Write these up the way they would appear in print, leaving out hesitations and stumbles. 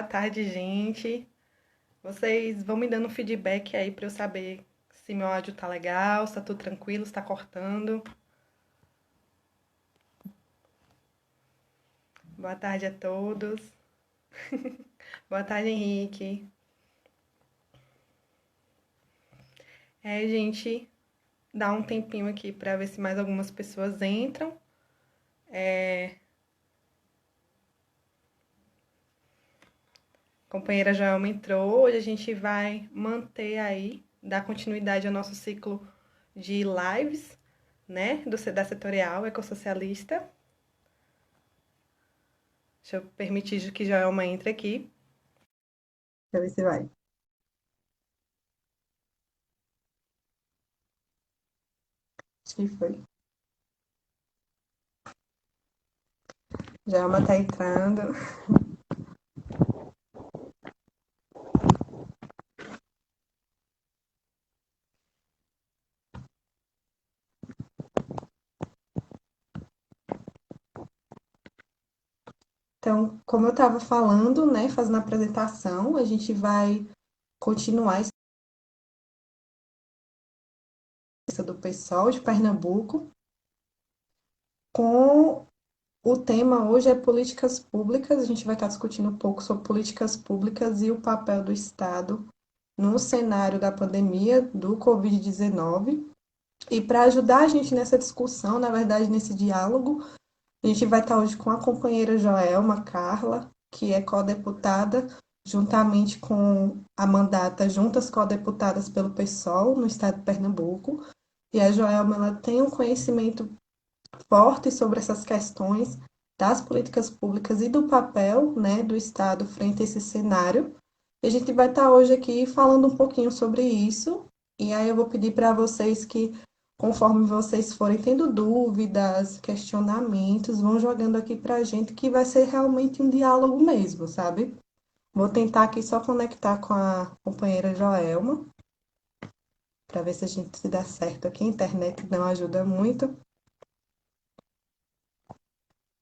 tarde, gente. Vocês vão me dando um feedback aí para eu saber se meu áudio tá legal, se tá tudo tranquilo, se tá cortando. Boa tarde a todos. Boa tarde, Henrique. Gente, dá um tempinho aqui para ver se mais algumas pessoas entram. A companheira Joelma entrou. Hoje a gente vai manter aí, dar continuidade ao nosso ciclo de lives, né, da Setorial Ecossocialista. Deixa eu permitir que Joelma entre aqui. Deixa eu ver se vai. Acho que foi. Joelma tá entrando. Então, como eu estava falando, né, fazendo a apresentação, a gente vai continuar essa do PSOL de Pernambuco com o tema hoje é políticas públicas. A gente vai estar discutindo um pouco sobre políticas públicas e o papel do Estado no cenário da pandemia do Covid-19. E para ajudar a gente nessa discussão, na verdade, nesse diálogo, a gente vai estar hoje com a companheira Joelma Carla, que é co-deputada, juntamente com a mandata Juntas Co-Deputadas pelo PSOL, no estado de Pernambuco. E a Joelma ela tem um conhecimento forte sobre essas questões das políticas públicas e do papel, né, do Estado frente a esse cenário. E a gente vai estar hoje aqui falando um pouquinho sobre isso. E aí eu vou pedir para vocês que, conforme vocês forem tendo dúvidas, questionamentos, vão jogando aqui para a gente, que vai ser realmente um diálogo mesmo, sabe? Vou tentar aqui só conectar com a companheira Joelma, para ver se a gente se dá certo aqui. A internet não ajuda muito.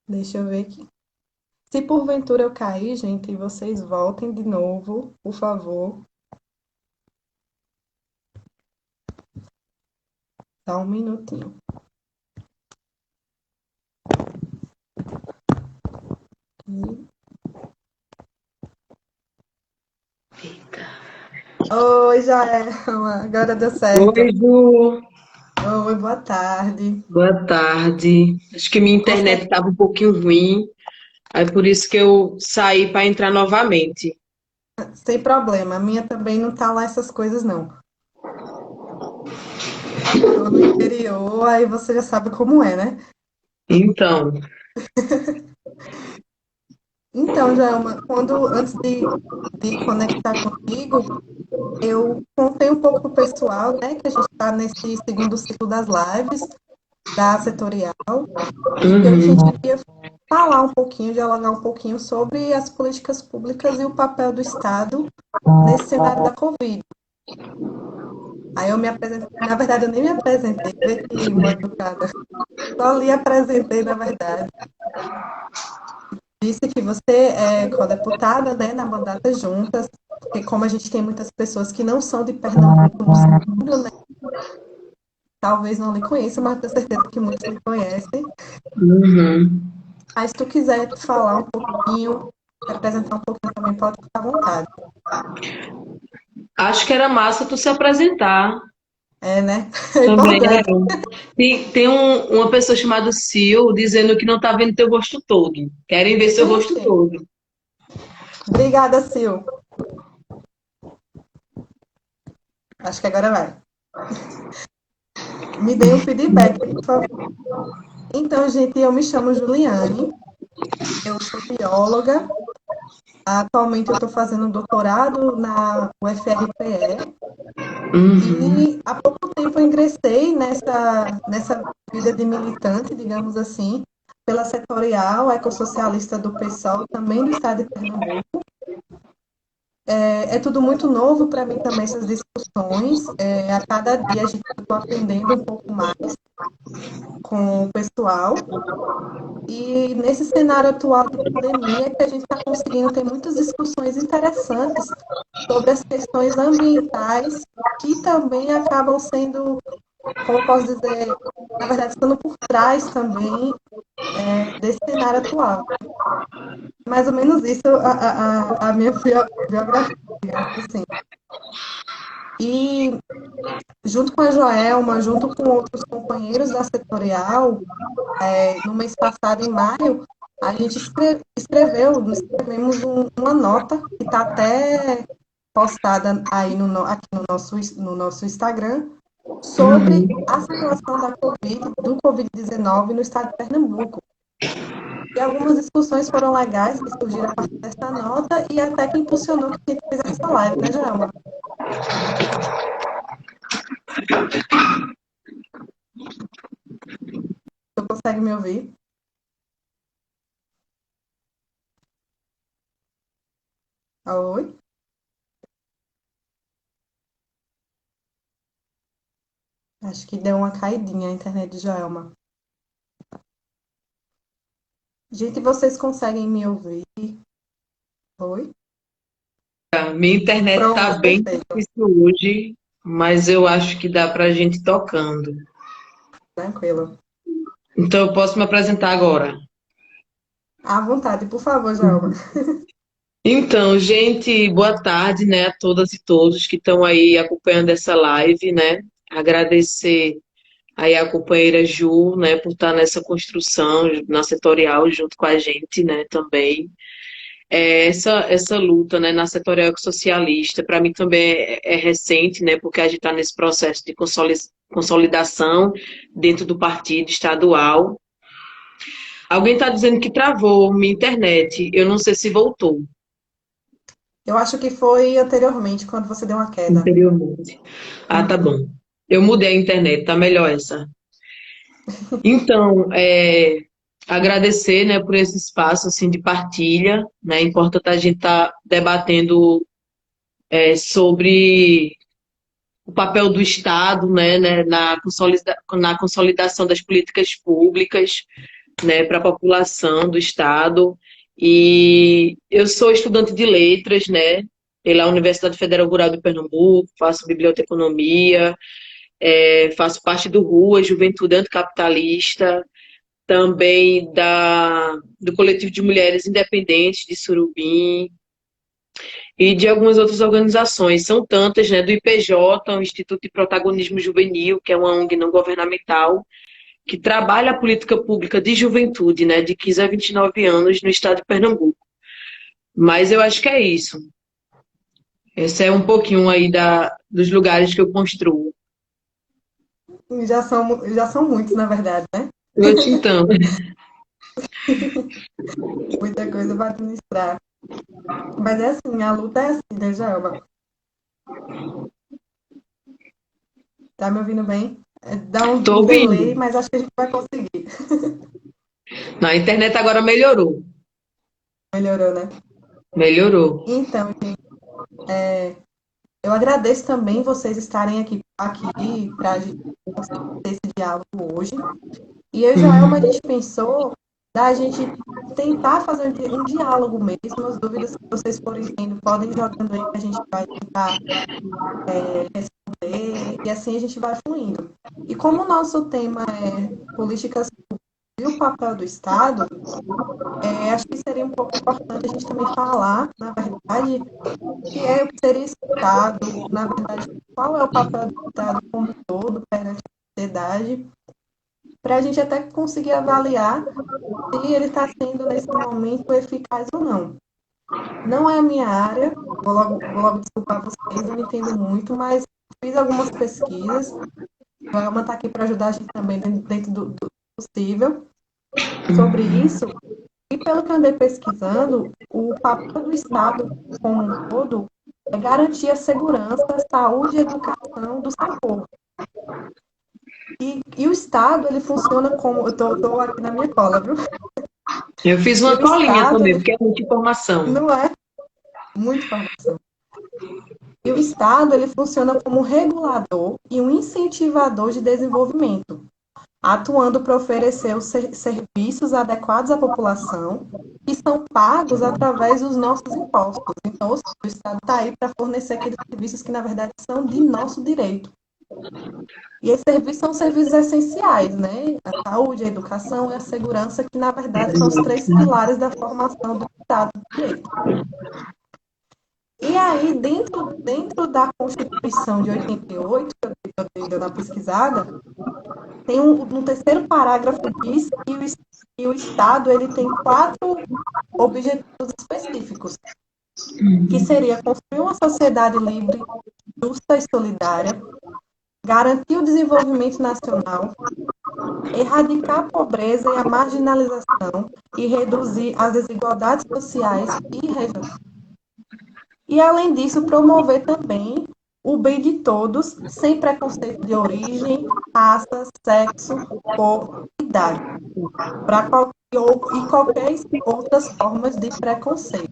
Deixa eu ver aqui. Se porventura eu cair, gente, vocês voltem de novo, por favor. Só um minutinho. Oi, Jaelma. Agora deu certo. Oi, Ju. Oi, boa tarde. Boa tarde. Acho que minha internet Você, estava um pouquinho ruim, aí por isso que eu saí para entrar novamente. sem problema, a minha também não tá lá essas coisas, não. Tô no interior, aí você já sabe como é, né? Então, Então, Jaelma, antes de conectar comigo, eu contei um pouco pro pessoal, né, que a gente está nesse segundo ciclo das lives da Setorial. E que a gente uhum. ia falar um pouquinho, dialogar um pouquinho sobre as políticas públicas e o papel do Estado nesse cenário da Covid. Aí eu me apresentei, na verdade eu nem me apresentei, vê que mal educada. Só lhe apresentei, na verdade. Disse que você é co-deputada, né, na mandata juntas, porque como a gente tem muitas pessoas que não são de Pernambuco no ciclo, né, talvez não lhe conheçam, mas tenho certeza que muitos lhe conhecem. Uhum. Mas se tu quiser falar um pouquinho, se apresentar um pouquinho também, pode ficar à vontade. Acho que era massa tu se apresentar É, né? É também. importante. Tem uma pessoa chamada Sil dizendo que não tá vendo teu rosto todo. Querem ver seu rosto Ixi, todo. obrigada, Sil. Acho que agora vai. Me dê um feedback, por favor. Então, gente, eu me chamo Juliane, eu sou bióloga. Atualmente eu estou fazendo um doutorado na Uhum. e há pouco tempo eu ingressei nessa vida de militante, digamos assim, pela setorial ecossocialista do PSOL, também do estado de Pernambuco. É tudo muito novo para mim também essas discussões. A cada dia a gente está aprendendo um pouco mais. com o pessoal. E nesse cenário atual de pandemia, que a gente está conseguindo ter muitas discussões interessantes sobre as questões ambientais, que também acabam sendo, como eu posso dizer, na verdade, estando por trás também desse cenário atual. Mais ou menos isso a minha biografia, digamos assim. E junto com a Joelma, junto com outros companheiros da setorial, no mês passado, em maio, a gente escrevemos uma nota que está até postada aí aqui no nosso Instagram, sobre Uhum. a situação do Covid-19 no estado de Pernambuco. E algumas discussões foram legais que surgiram a partir dessa nota e até que impulsionou que a gente fizesse essa live, né, Joelma? Você consegue me ouvir? Oi? Acho que deu uma caidinha a internet de Joelma. Gente, vocês conseguem me ouvir? Oi? Minha internet está Pronto, bem perfeito. difícil hoje, mas eu acho que dá para a gente ir tocando. Tranquilo. Então eu posso me apresentar agora. À vontade, por favor, Joelma. Então, gente, boa tarde, né, a todas e todos que estão aí acompanhando essa live, né? Agradecer aí a companheira Ju, né, por estar nessa construção na setorial junto com a gente, né, também. Essa luta, né, na setorial socialista, para mim também é recente, né, porque a gente está nesse processo de consolidação dentro do partido estadual. Alguém está dizendo que travou minha internet, eu não sei se voltou Eu acho que foi anteriormente, quando você deu uma queda. anteriormente. Ah, tá Uhum. bom. Eu mudei a internet, tá melhor essa. Então, agradecer, né, por esse espaço assim de partilha, né? É importante a gente estar debatendo sobre o papel do Estado, né, na consolidação das políticas públicas, né, para a população do Estado. E eu sou estudante de letras, né, pela Universidade Federal Rural de Pernambuco, faço biblioteconomia, faço parte do RUA, Juventude Anticapitalista, também do Coletivo de Mulheres Independentes de Surubim, e de algumas outras organizações. São tantas, né, do IPJ, o Instituto de Protagonismo Juvenil, que é uma ONG não governamental, que trabalha a política pública de juventude, né, de 15 a 29 anos no estado de Pernambuco. Mas eu acho que é isso. Esse é um pouquinho aí dos lugares que eu construo. Já são muitos, na verdade, né? Eu te entendo. Muita coisa para administrar. Mas é assim, a luta é assim, né, Joelma? Tá me ouvindo bem? Dá um, Estou um delay, ouvindo. mas acho que a gente vai conseguir. Na internet agora melhorou. Melhorou, né? Melhorou. Então, eu agradeço também vocês estarem aqui para a gente conseguir ter esse diálogo hoje. E eu e Joelma, a gente pensou da gente tentar fazer um diálogo mesmo, as dúvidas que vocês forem tendo, podem ir jogando aí que a gente vai tentar responder, e assim a gente vai fluindo. E como o nosso tema é políticas e o papel do Estado, acho que seria um pouco importante a gente também falar, na verdade, o que seria esse Estado, na verdade, qual é o papel do Estado como um todo perante a sociedade, para a gente até conseguir avaliar se ele está sendo, nesse momento, eficaz ou não. Não é a minha área, vou logo desculpar vocês, eu não entendo muito, mas fiz algumas pesquisas. A Elma está aqui para ajudar a gente também dentro do possível sobre isso. E pelo que eu andei pesquisando, o papel do Estado como um todo é garantir a segurança, a saúde e a educação do seu povo. E o Estado, ele funciona como... Eu tô aqui na minha cola, viu? Eu fiz E uma o colinha Estado, também, ele porque é muita informação. não é muita informação. E o Estado, ele funciona como um regulador e um incentivador de desenvolvimento. atuando para oferecer os serviços adequados à população, que são pagos através dos nossos impostos. Então, ou seja, o Estado está aí para fornecer aqueles serviços que, na verdade, são de nosso direito. E esses serviços são serviços essenciais, né? A saúde, a educação e a segurança, que, na verdade, são os três pilares da formação do Estado de Direito. E aí, dentro da Constituição de 88, que eu dei dando uma pesquisada, tem no terceiro parágrafo diz que o Estado ele tem 4 objetivos específicos, que seria construir uma sociedade livre, justa e solidária, garantir o desenvolvimento nacional, erradicar a pobreza e a marginalização e reduzir as desigualdades sociais e regionais. E, além disso, promover também o bem de todos, sem preconceito de origem, raça, sexo, cor, idade, e qualquer outras formas de preconceito.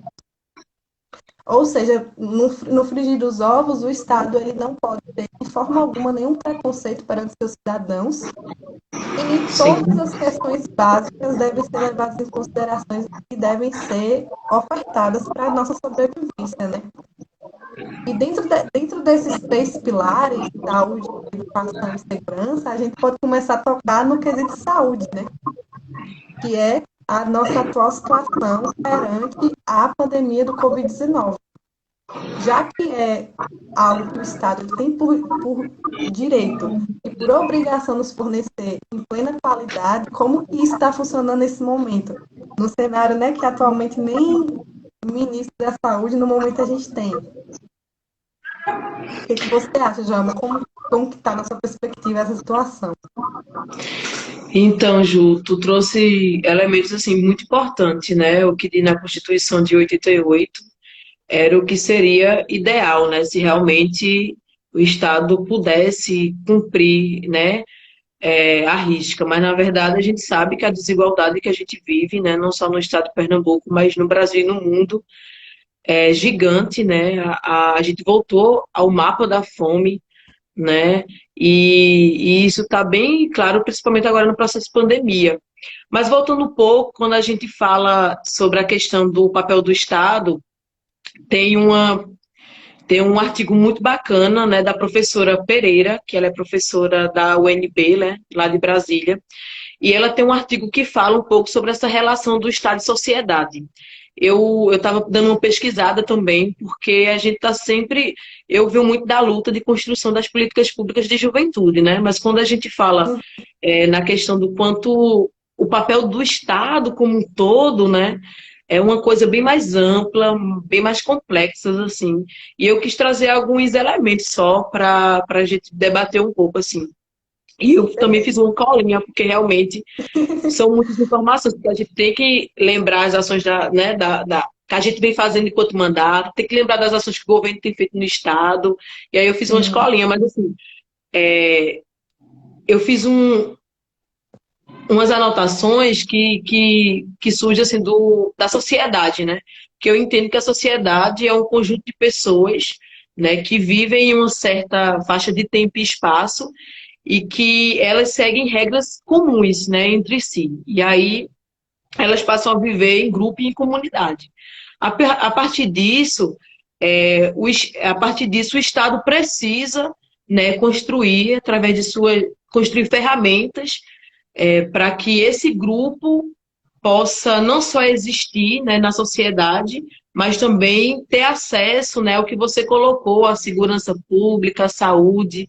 Ou seja, no frigir dos ovos, o Estado ele não pode ter, de forma alguma, nenhum preconceito perante seus cidadãos, e todas as questões básicas devem ser levadas em consideração e devem ser ofertadas para a nossa sobrevivência, né? E dentro desses 3 pilares, saúde, educação e segurança, a gente pode começar a tocar no quesito saúde, né? Que é a nossa atual situação perante a pandemia do Covid-19. Já que é algo que o Estado tem por direito e por obrigação nos fornecer em plena qualidade, como que isso está funcionando nesse momento? No cenário, né, que atualmente nem ministro da Saúde no momento a gente tem. O que você acha, Joama? Como que está na sua perspectiva essa situação? Então, Ju, tu trouxe elementos assim muito importantes, né? O que diz na Constituição de 88 era o que seria ideal, né? Se realmente o Estado pudesse cumprir, né, a risca. Mas, na verdade, a gente sabe que a desigualdade que a gente vive, né, não só no estado de Pernambuco, mas no Brasil e no mundo, é gigante, né? A gente voltou ao mapa da fome, né? E isso está bem claro, principalmente agora no processo de pandemia. Mas voltando um pouco, quando a gente fala sobre a questão do papel do Estado, tem tem um artigo muito bacana, né, da professora Pereira, que ela é professora da UNB, né, lá de Brasília, e ela tem um artigo que fala um pouco sobre essa relação do Estado e sociedade. Eu estava dando uma pesquisada também, porque a gente está sempre. Eu vi muito da luta de construção das políticas públicas de juventude, né? Mas quando a gente fala na questão do quanto o papel do Estado como um todo, né? É uma coisa bem mais ampla, bem mais complexa, assim. E eu quis trazer alguns elementos só para a gente debater um pouco, assim. E eu também fiz uma colinha, porque realmente são muitas informações, porque a gente tem que lembrar as ações que a gente vem fazendo enquanto mandato, tem que lembrar das ações que o governo tem feito no Estado. E aí eu fiz uma escolinha, mas assim, eu fiz umas anotações que surgem assim, da sociedade, né? Porque eu entendo que a sociedade é um conjunto de pessoas, né, que vivem em uma certa faixa de tempo e espaço e que elas seguem regras comuns, né, entre si. E aí elas passam a viver em grupo e em comunidade. A partir disso, a partir disso, o Estado precisa, né, construir, através de construir ferramentas para que esse grupo possa não só existir, né, na sociedade, mas também ter acesso, né, ao que você colocou, à segurança pública, à saúde,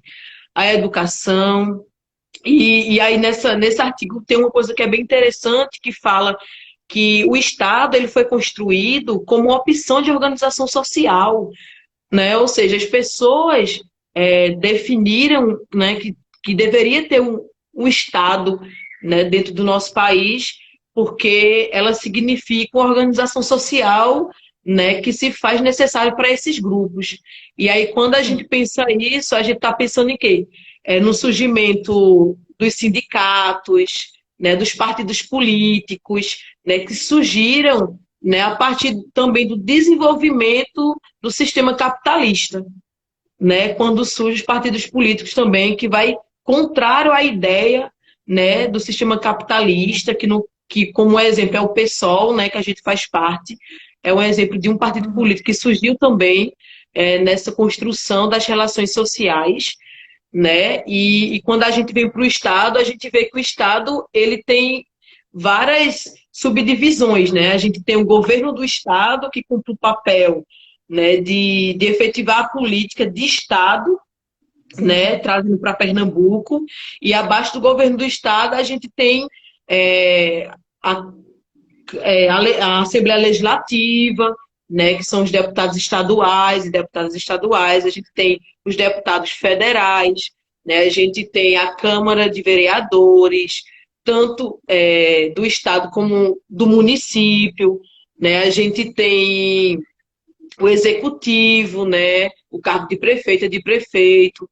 à educação. E aí nesse artigo tem uma coisa que é bem interessante, que fala que o Estado ele foi construído como uma opção de organização social, né? Ou seja, as pessoas definiram, né, que deveria ter um Estado, né, dentro do nosso país, porque ela significa uma organização social, né, que se faz necessário para esses grupos. E aí, quando a gente pensa nisso, a gente está pensando em quê? No surgimento dos sindicatos, né, dos partidos políticos, né, que surgiram, né, a partir também do desenvolvimento do sistema capitalista, né, quando surgem os partidos políticos também, que vai contrário à ideia, né, do sistema capitalista, que como exemplo é o PSOL, né, que a gente faz parte, é um exemplo de um partido Uhum. político que surgiu também nessa construção das relações sociais, né? E quando a gente vem para o Estado, a gente vê que o Estado ele tem várias subdivisões, né? A gente tem o governo do Estado que cumpre o papel, né, de efetivar a política de Estado, Sim, né, trazendo para Pernambuco, e abaixo do governo do Estado a gente tem é, a, a Assembleia Legislativa, né, que são os deputados estaduais e deputadas estaduais, a gente tem os deputados federais, né, a gente tem a Câmara de Vereadores, tanto do Estado como do município, né, a gente tem o executivo, né, o cargo de prefeito e de prefeito,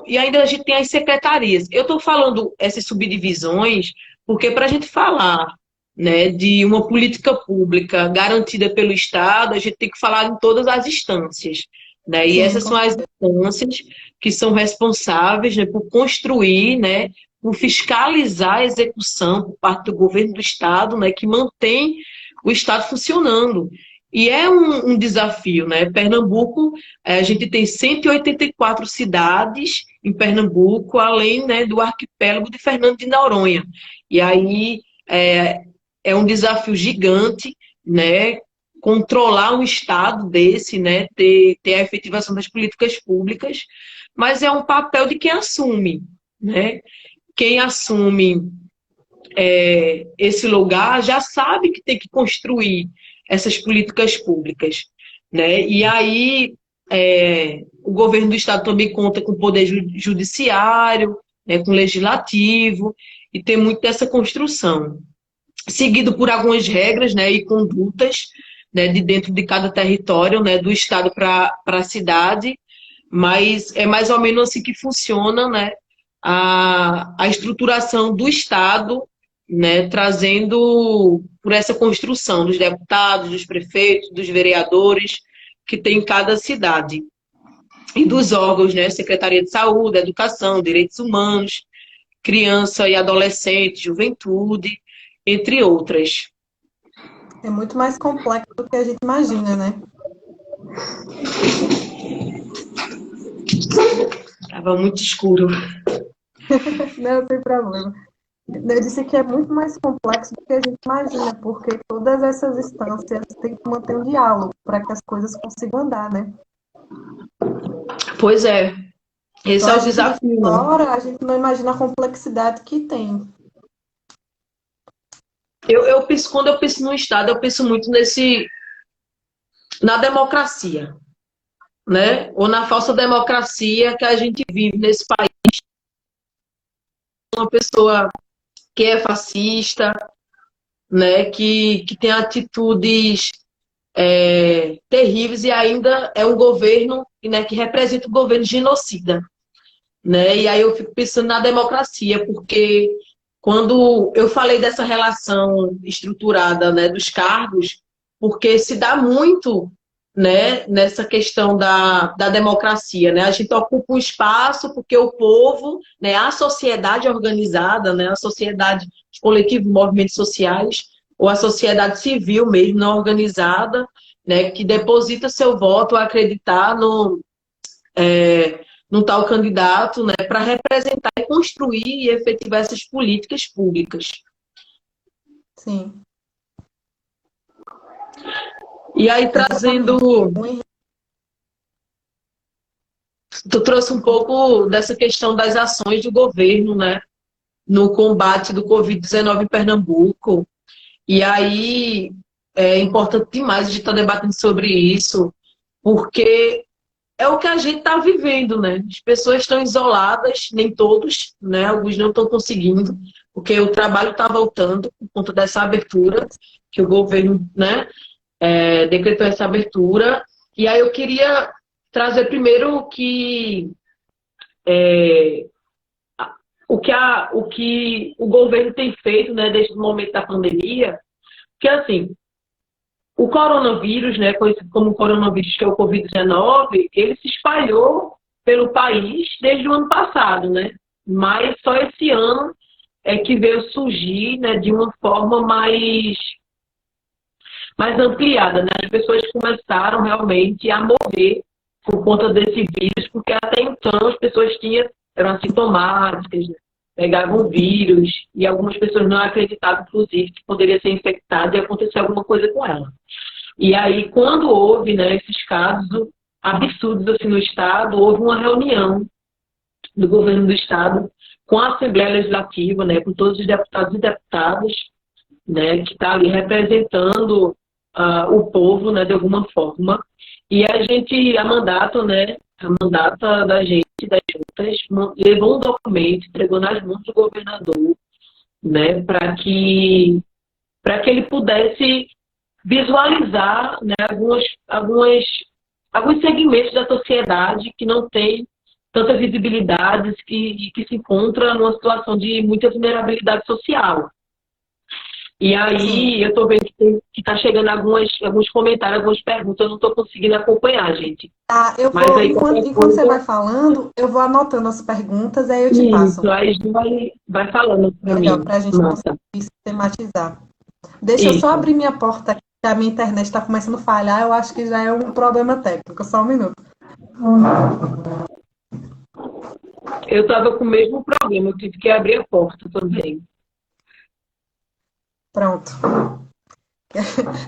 e ainda a gente tem as secretarias. Eu estou falando essas subdivisões porque para a gente falar, né, de uma política pública garantida pelo Estado, a gente tem que falar em todas as instâncias, né? E sim, essas são as instâncias que são responsáveis, né, por construir, né, por fiscalizar a execução por parte do governo do Estado, né, que mantém o Estado funcionando. E é um desafio, né? Pernambuco, a gente tem 184 cidades em Pernambuco, além, né, do arquipélago de Fernando de Noronha. E aí é um desafio gigante, né? Controlar um estado desse, né? Ter a efetivação das políticas públicas, mas é um papel de quem assume, né? Quem assume esse lugar já sabe que tem que construir essas políticas públicas, né? E aí o governo do estado também conta com o poder judiciário, né, com o legislativo, e tem muito dessa construção, seguido por algumas regras, né, e condutas, né, de dentro de cada território, né, do estado para a cidade, mas é mais ou menos assim que funciona, né, a estruturação do Estado, né, trazendo por essa construção dos deputados, dos prefeitos, dos vereadores que tem em cada cidade. E dos órgãos, né, Secretaria de Saúde, Educação, Direitos Humanos, Criança e Adolescente, Juventude, entre outras. é muito mais complexo do que a gente imagina, né? Estava muito escuro. Não tem problema. Eu disse que é muito mais complexo do que a gente imagina, porque todas essas instâncias têm que manter um diálogo para que as coisas consigam andar, né? Pois é, Então, esse é a o gente de desafio, né? fora, a gente não imagina a complexidade que tem. Quando eu penso no Estado, eu penso muito na democracia, né? Ou na falsa democracia que a gente vive nesse país. Uma pessoa que é fascista, né? Que tem atitudes terríveis e ainda é um governo, né, que representa um governo genocida, né? E aí eu fico pensando na democracia, porque quando eu falei dessa relação estruturada, né, dos cargos, porque se dá muito, né, nessa questão da democracia, né? A gente ocupa um espaço porque o povo, né, a sociedade organizada, né, a sociedade, os coletivos, movimentos sociais, ou a sociedade civil mesmo, não organizada, né, que deposita seu voto a acreditar no tal candidato, né, para representar e construir e efetivar essas políticas públicas. Sim, E aí, exatamente. tu trouxe um pouco dessa questão das ações do governo, né, no combate do Covid-19 em Pernambuco. E aí, é importante demais a gente estar debatendo sobre isso, porque é o que a gente está vivendo, né? As pessoas estão isoladas, nem todos, né? Alguns não estão conseguindo, porque o trabalho está voltando por conta dessa abertura que o governo, né, decretou essa abertura. E aí eu queria trazer primeiro o que o governo tem feito, né, desde o momento da pandemia, que assim, o coronavírus, né, conhecido como coronavírus, que é o Covid-19, ele se espalhou pelo país desde o ano passado, né? Mas só esse ano é que veio surgir, né, de uma forma mais ampliada, né? As pessoas começaram realmente a morrer por conta desse vírus, porque até então as pessoas eram assintomáticas, né? Pegavam o vírus, e algumas pessoas não acreditavam, inclusive, que poderia ser infectada e acontecer alguma coisa com ela. E aí, quando houve, né, esses casos absurdos assim, no Estado, houve uma reunião do governo do Estado com a Assembleia Legislativa, né, com todos os deputados e deputadas, né, que está ali representando o povo, né, de alguma forma. E a mandata, né, a mandata da gente, das juntas, levou um documento, entregou nas mãos do governador, né, para que ele pudesse visualizar, né, alguns segmentos da sociedade que não têm tanta visibilidade que se encontra numa situação de muita vulnerabilidade social. E Sim. aí eu estou vendo que está chegando alguns comentários, algumas perguntas, eu não estou conseguindo acompanhar, gente. Tá, eu Mas vou, aí qualquer enquanto você vai coisa, falando, eu vou anotando as perguntas, aí eu te isso, passo. aí vai falando para Melhor, mim, para a gente conseguir Marta. sistematizar. Deixa eu só Isso. abrir minha porta aqui, que a minha internet está começando a falhar, eu acho que já é um problema técnico, só um minuto. Eu estava com o mesmo problema, eu tive que abrir a porta também. Pronto.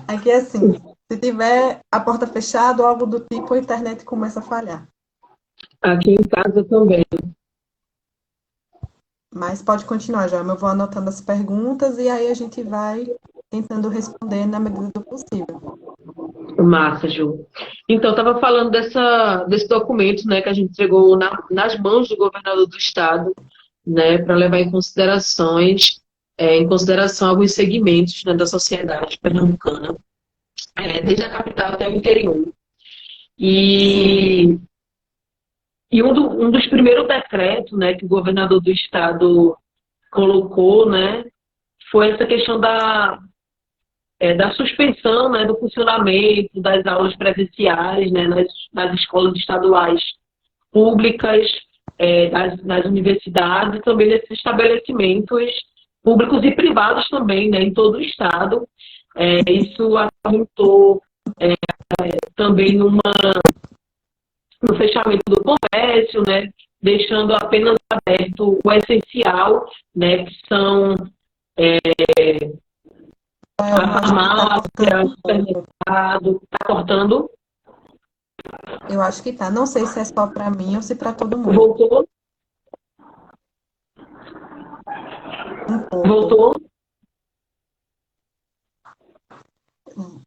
Aqui é assim, se tiver a porta fechada ou algo do tipo, a internet começa a falhar. Aqui em casa também. Mas pode continuar, Joelma. Eu vou anotando as perguntas e aí a gente vai tentando responder na medida do possível. Massa, Ju. Então, estava falando desse documento, né, que a gente entregou nas mãos do governador do estado, né, para levar em consideração alguns segmentos, né, da sociedade pernambucana, desde a capital até o interior. Sim, E, um dos primeiros decretos, né, que o governador do estado colocou, né, foi essa questão da suspensão, né, do funcionamento das aulas presenciais, né, nas escolas estaduais públicas, nas universidades e também nesses estabelecimentos públicos e privados também, né, em todo o estado. Isso aumentou também no fechamento do comércio, né, deixando apenas aberto o essencial, né, que são a Joelma, acho que está cortando farmácia, o um pouco. supermercado. Está cortando? Eu acho que tá. Não sei se é só para mim ou se para todo mundo. Voltou? Um pouco. Voltou?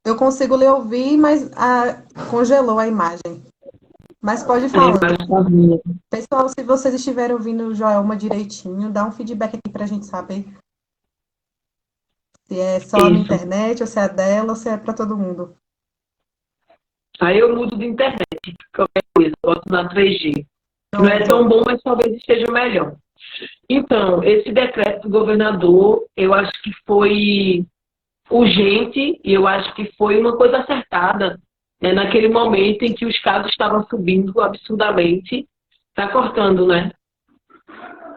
Eu consigo lhe ouvir, mas congelou a imagem. Mas pode ir falando. Imagem tá minha. Pessoal, se vocês estiverem ouvindo o Joelma direitinho, dá um feedback aqui para a gente saber se é só a minha Isso. internet, ou se é dela, ou se é para todo mundo. Aí eu mudo de internet, qualquer coisa, boto na 3G. Que não é tão Pronto. bom, mas talvez esteja melhor. Então, esse decreto do governador, eu acho que foi urgente e eu acho que foi uma coisa acertada, né, naquele momento em que os casos estavam subindo absurdamente. Está cortando, né?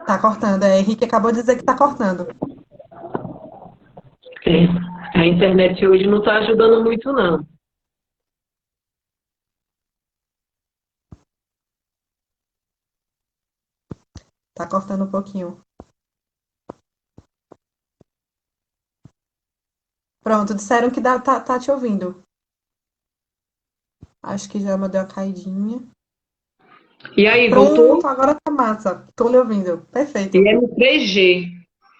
Tá cortando. Henrique acabou de dizer que tá cortando. É. A internet hoje não está ajudando muito, não. Tá cortando um pouquinho. Pronto, disseram que tá te ouvindo. Acho que já deu a caidinha. E aí, voltou? Pronto, agora tá massa. Tô lhe ouvindo. E Perfeito. é no 3G.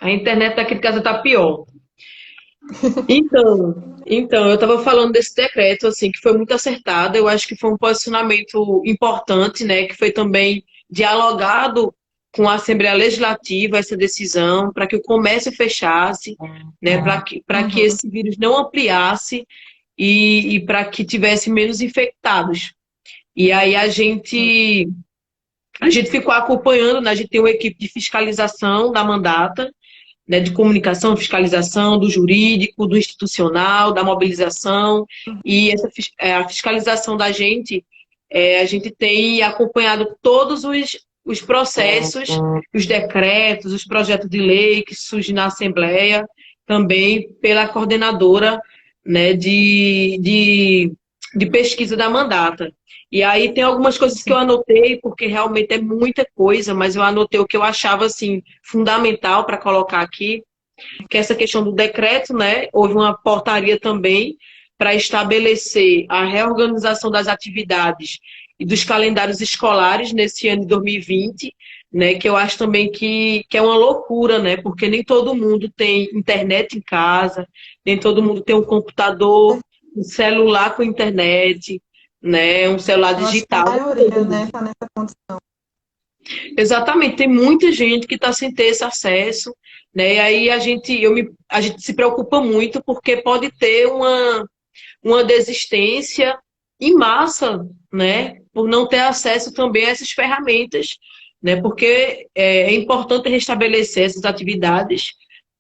A internet daqui de casa tá pior. Então, eu estava falando desse decreto, assim, que foi muito acertado. Eu acho que foi um posicionamento importante, né, que foi também dialogado com a Assembleia Legislativa essa decisão, para que o comércio fechasse, né, para que Uhum. esse vírus não ampliasse e para que tivesse menos infectados. E aí a gente ficou acompanhando, né, a gente tem uma equipe de fiscalização da mandata, né, de comunicação, fiscalização, do jurídico, do institucional, da mobilização, e a fiscalização da gente, a gente tem acompanhado todos os processos, os decretos, os projetos de lei que surgem na Assembleia, também pela coordenadora, né, de pesquisa da mandata. E aí tem algumas coisas que eu anotei, porque realmente é muita coisa, mas eu anotei o que eu achava assim fundamental para colocar aqui, que é essa questão do decreto, né? Houve uma portaria também para estabelecer a reorganização das atividades e dos calendários escolares nesse ano de 2020, né? Que eu acho também que é uma loucura, né? Porque nem todo mundo tem internet em casa, nem todo mundo tem um computador, um celular com internet, né? Um celular Eu acho que a digital. maioria, né, está nessa condição. Exatamente, tem muita gente que está sem ter esse acesso, né? E aí a gente se preocupa muito porque pode ter uma desistência em massa, né? Por não ter acesso também a essas ferramentas, né? Porque é importante restabelecer essas atividades,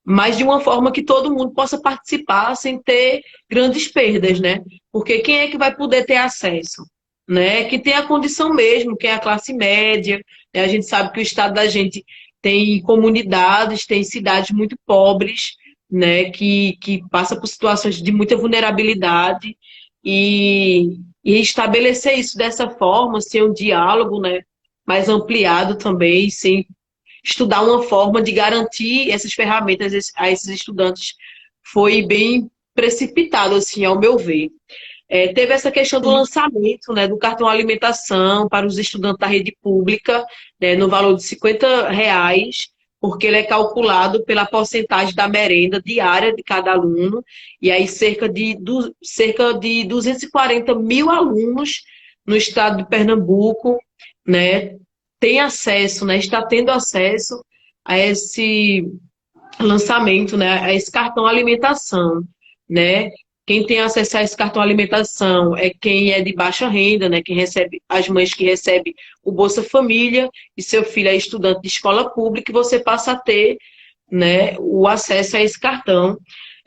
mas de uma forma que todo mundo possa participar sem ter grandes perdas, né? Porque quem é que vai poder ter acesso? Né? Que tem a condição mesmo, que é a classe média, né? A gente sabe que o estado da gente tem comunidades, tem cidades muito pobres, né? Que passa por situações de muita vulnerabilidade e estabelecer isso dessa forma, ser um diálogo, né? Mais ampliado também, sem estudar uma forma de garantir essas ferramentas a esses estudantes foi bem precipitado, assim, ao meu ver. Teve essa questão do Sim. lançamento, né, do cartão alimentação para os estudantes da rede pública, né, no valor de R$ 50, porque ele é calculado pela porcentagem da merenda diária de cada aluno, e aí cerca de 240 mil alunos no estado de Pernambuco, né, tem acesso, né, está tendo acesso a esse lançamento, né, a esse cartão alimentação, né? Quem tem acesso a esse cartão alimentação é quem é de baixa renda, né? Quem recebe, as mães que recebem o Bolsa Família e seu filho é estudante de escola pública, e você passa a ter, né, o acesso a esse cartão.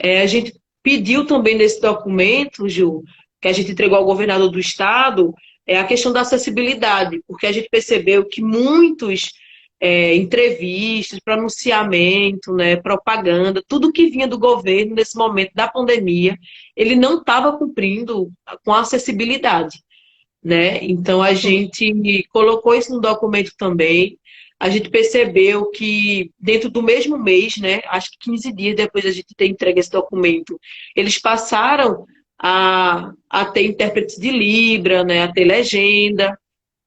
A gente pediu também nesse documento, Ju, que a gente entregou ao governador do estado, é a questão da acessibilidade, porque a gente percebeu que muitos entrevistas, pronunciamento, né, propaganda, tudo que vinha do governo nesse momento da pandemia, ele não estava cumprindo com a acessibilidade, né? Então a gente colocou isso no documento também. A gente percebeu que dentro do mesmo mês, né, acho que 15 dias depois da gente ter entregue esse documento, eles passaram a ter intérpretes de Libra, né, a ter legenda,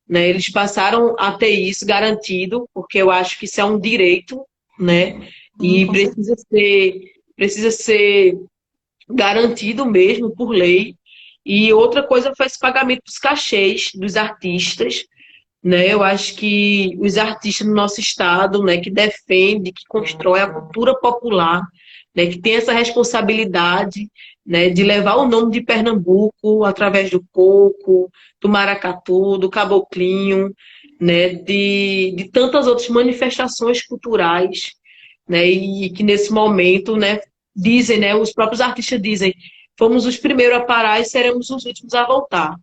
né? Eles passaram a ter isso garantido, porque eu acho que isso é um direito, né? Sim, E com certeza. precisa ser garantido mesmo por lei. E outra coisa foi esse pagamento dos cachês dos artistas, né? Eu acho que os artistas no nosso estado, né, que defende, que constrói a cultura popular, né, que tem essa responsabilidade, né, de levar o nome de Pernambuco através do coco, do maracatu, do caboclinho, né, de tantas outras manifestações culturais, né, e que nesse momento, né, dizem, né, os próprios artistas dizem, fomos os primeiros a parar e seremos os últimos a voltar,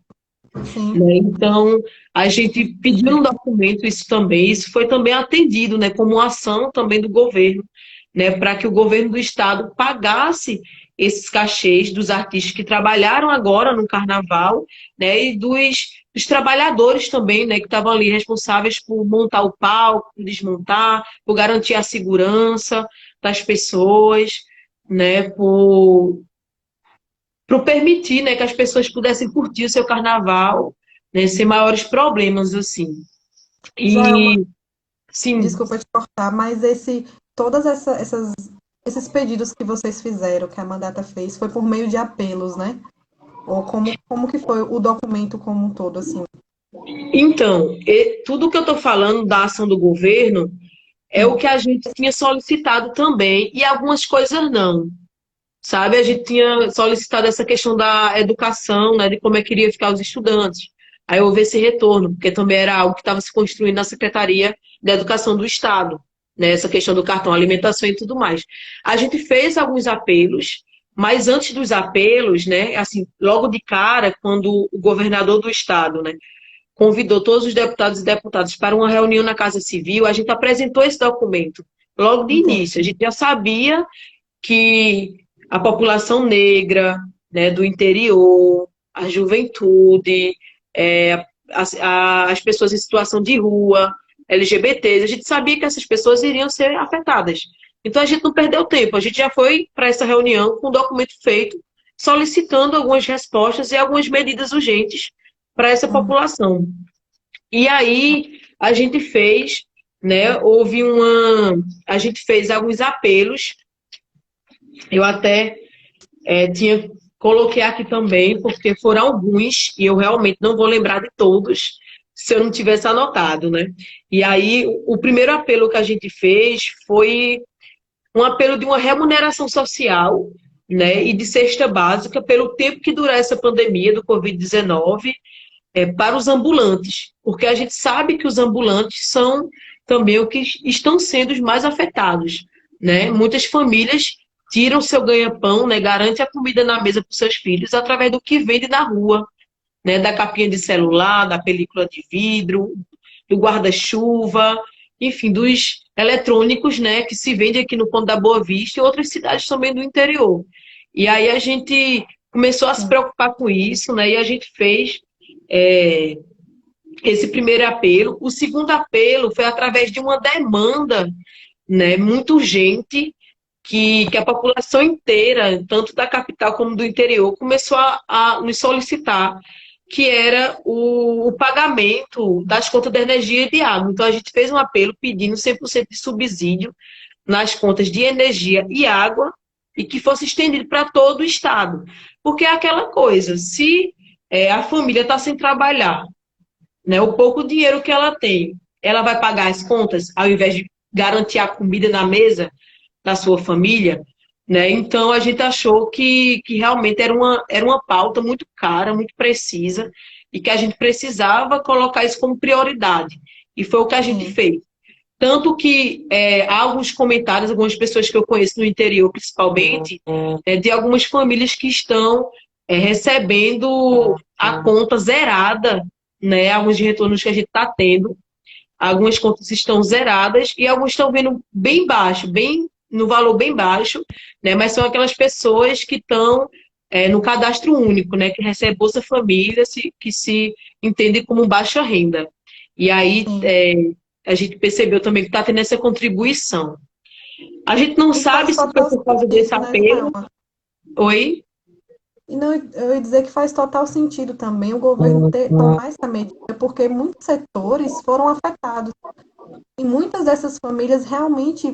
Sim. né? Então, a gente pediu no documento isso também, isso foi também atendido, né, como uma ação também do governo, né, para que o governo do estado pagasse esses cachês dos artistas que trabalharam agora no carnaval, né, e dos trabalhadores também, né, que estavam ali responsáveis por montar o palco, por desmontar, por garantir a segurança das pessoas, né, por permitir, né, que as pessoas pudessem curtir o seu carnaval, né, sem maiores problemas, assim. Joelma, E, sim, desculpa te cortar, mas esses pedidos que vocês fizeram, que a mandata fez, foi por meio de apelos, né? Ou como que foi o documento como um todo, assim? então, tudo que eu estou falando da ação do governo é o Sim, que a gente tinha solicitado também, e algumas coisas não, sabe? A gente tinha solicitado essa questão da educação, né, de como é que iria ficar os estudantes. Aí houve esse retorno, porque também era algo que estava se construindo na Secretaria da Educação do Estado, né, essa questão do cartão alimentação e tudo mais. A gente fez alguns apelos, mas antes dos apelos, né, assim, logo de cara, quando o governador do Estado, né, convidou todos os deputados e deputadas para uma reunião na Casa Civil, a gente apresentou esse documento logo de Entendi. início. A gente já sabia que a população negra, né, do interior, a juventude, as pessoas em situação de rua, LGBTs, a gente sabia que essas pessoas iriam ser afetadas. Então a gente não perdeu tempo, a gente já foi para essa reunião com o documento feito, solicitando algumas respostas e algumas medidas urgentes para essa Hum, população. E aí a gente fez, né, a gente fez alguns apelos, eu até coloquei aqui também, porque foram alguns, e eu realmente não vou lembrar de todos, se eu não tivesse anotado, né? E aí, o primeiro apelo que a gente fez foi um apelo de uma remuneração social, né, e de cesta básica pelo tempo que durar essa pandemia do Covid-19 para os ambulantes, porque a gente sabe que os ambulantes são também o que estão sendo os mais afetados, né? Muitas famílias tiram seu ganha-pão, né, garante a comida na mesa para os seus filhos através do que vende na rua, né, da capinha de celular, da película de vidro, do guarda-chuva, enfim, dos eletrônicos, né, que se vende aqui no Ponto da Boa Vista e outras cidades também do interior. E aí a gente começou a se sim. preocupar com isso, né, e a gente fez é, esse primeiro apelo. O segundo apelo foi através de uma demanda, né, muito urgente que a população inteira, tanto da capital como do interior, começou a nos solicitar, que era o pagamento das contas de energia e de água. Então, a gente fez um apelo pedindo 100% de subsídio nas contas de energia e água e que fosse estendido para todo o Estado. Porque é aquela coisa, se a família está sem trabalhar, né, o pouco dinheiro que ela tem, ela vai pagar as contas ao invés de garantir a comida na mesa da sua família, né? Então a gente achou que realmente era uma pauta muito cara, muito precisa, e que a gente precisava colocar isso como prioridade. E foi o que a gente Sim. fez. Tanto que há alguns comentários, algumas pessoas que eu conheço no interior, principalmente, de algumas famílias que estão recebendo a conta zerada, né? Alguns retornos que a gente está tendo, algumas contas estão zeradas e algumas estão vendo bem baixo, bem no valor bem baixo, né? Mas são aquelas pessoas que estão no cadastro único, né? Que recebe Bolsa Família, que se entende como baixa renda. E aí Sim. a gente percebeu também que está tendo essa contribuição. A gente não E faz sabe se foi total por causa desse sentido, né, apelo. Thelma? Oi? E não, eu ia dizer que faz total sentido também o governo tomar essa medida, porque muitos setores foram afetados. E muitas dessas famílias realmente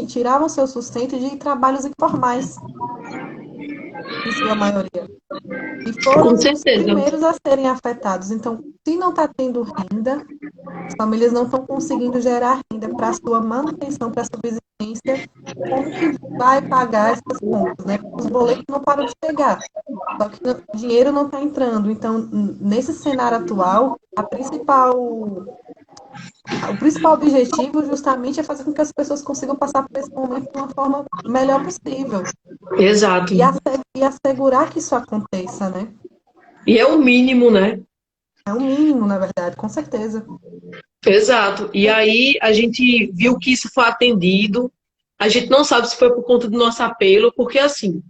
tiravam seu sustento de trabalhos informais, em sua maioria. E Com foram os certeza. primeiros a serem afetados. Então, se não está tendo renda, as famílias não estão conseguindo gerar renda para a sua manutenção, para a subsistência, como que vai pagar essas contas, né? Os boletos não param de chegar, só que o dinheiro não está entrando. Então, nesse cenário atual, o principal objetivo justamente é fazer com que as pessoas consigam passar por esse momento de uma forma melhor possível Exato. e assegurar que isso aconteça, né? E é o mínimo, né? É o mínimo, na verdade, com certeza. Exato. E aí a gente viu que isso foi atendido. A gente não sabe se foi por conta do nosso apelo, porque assim,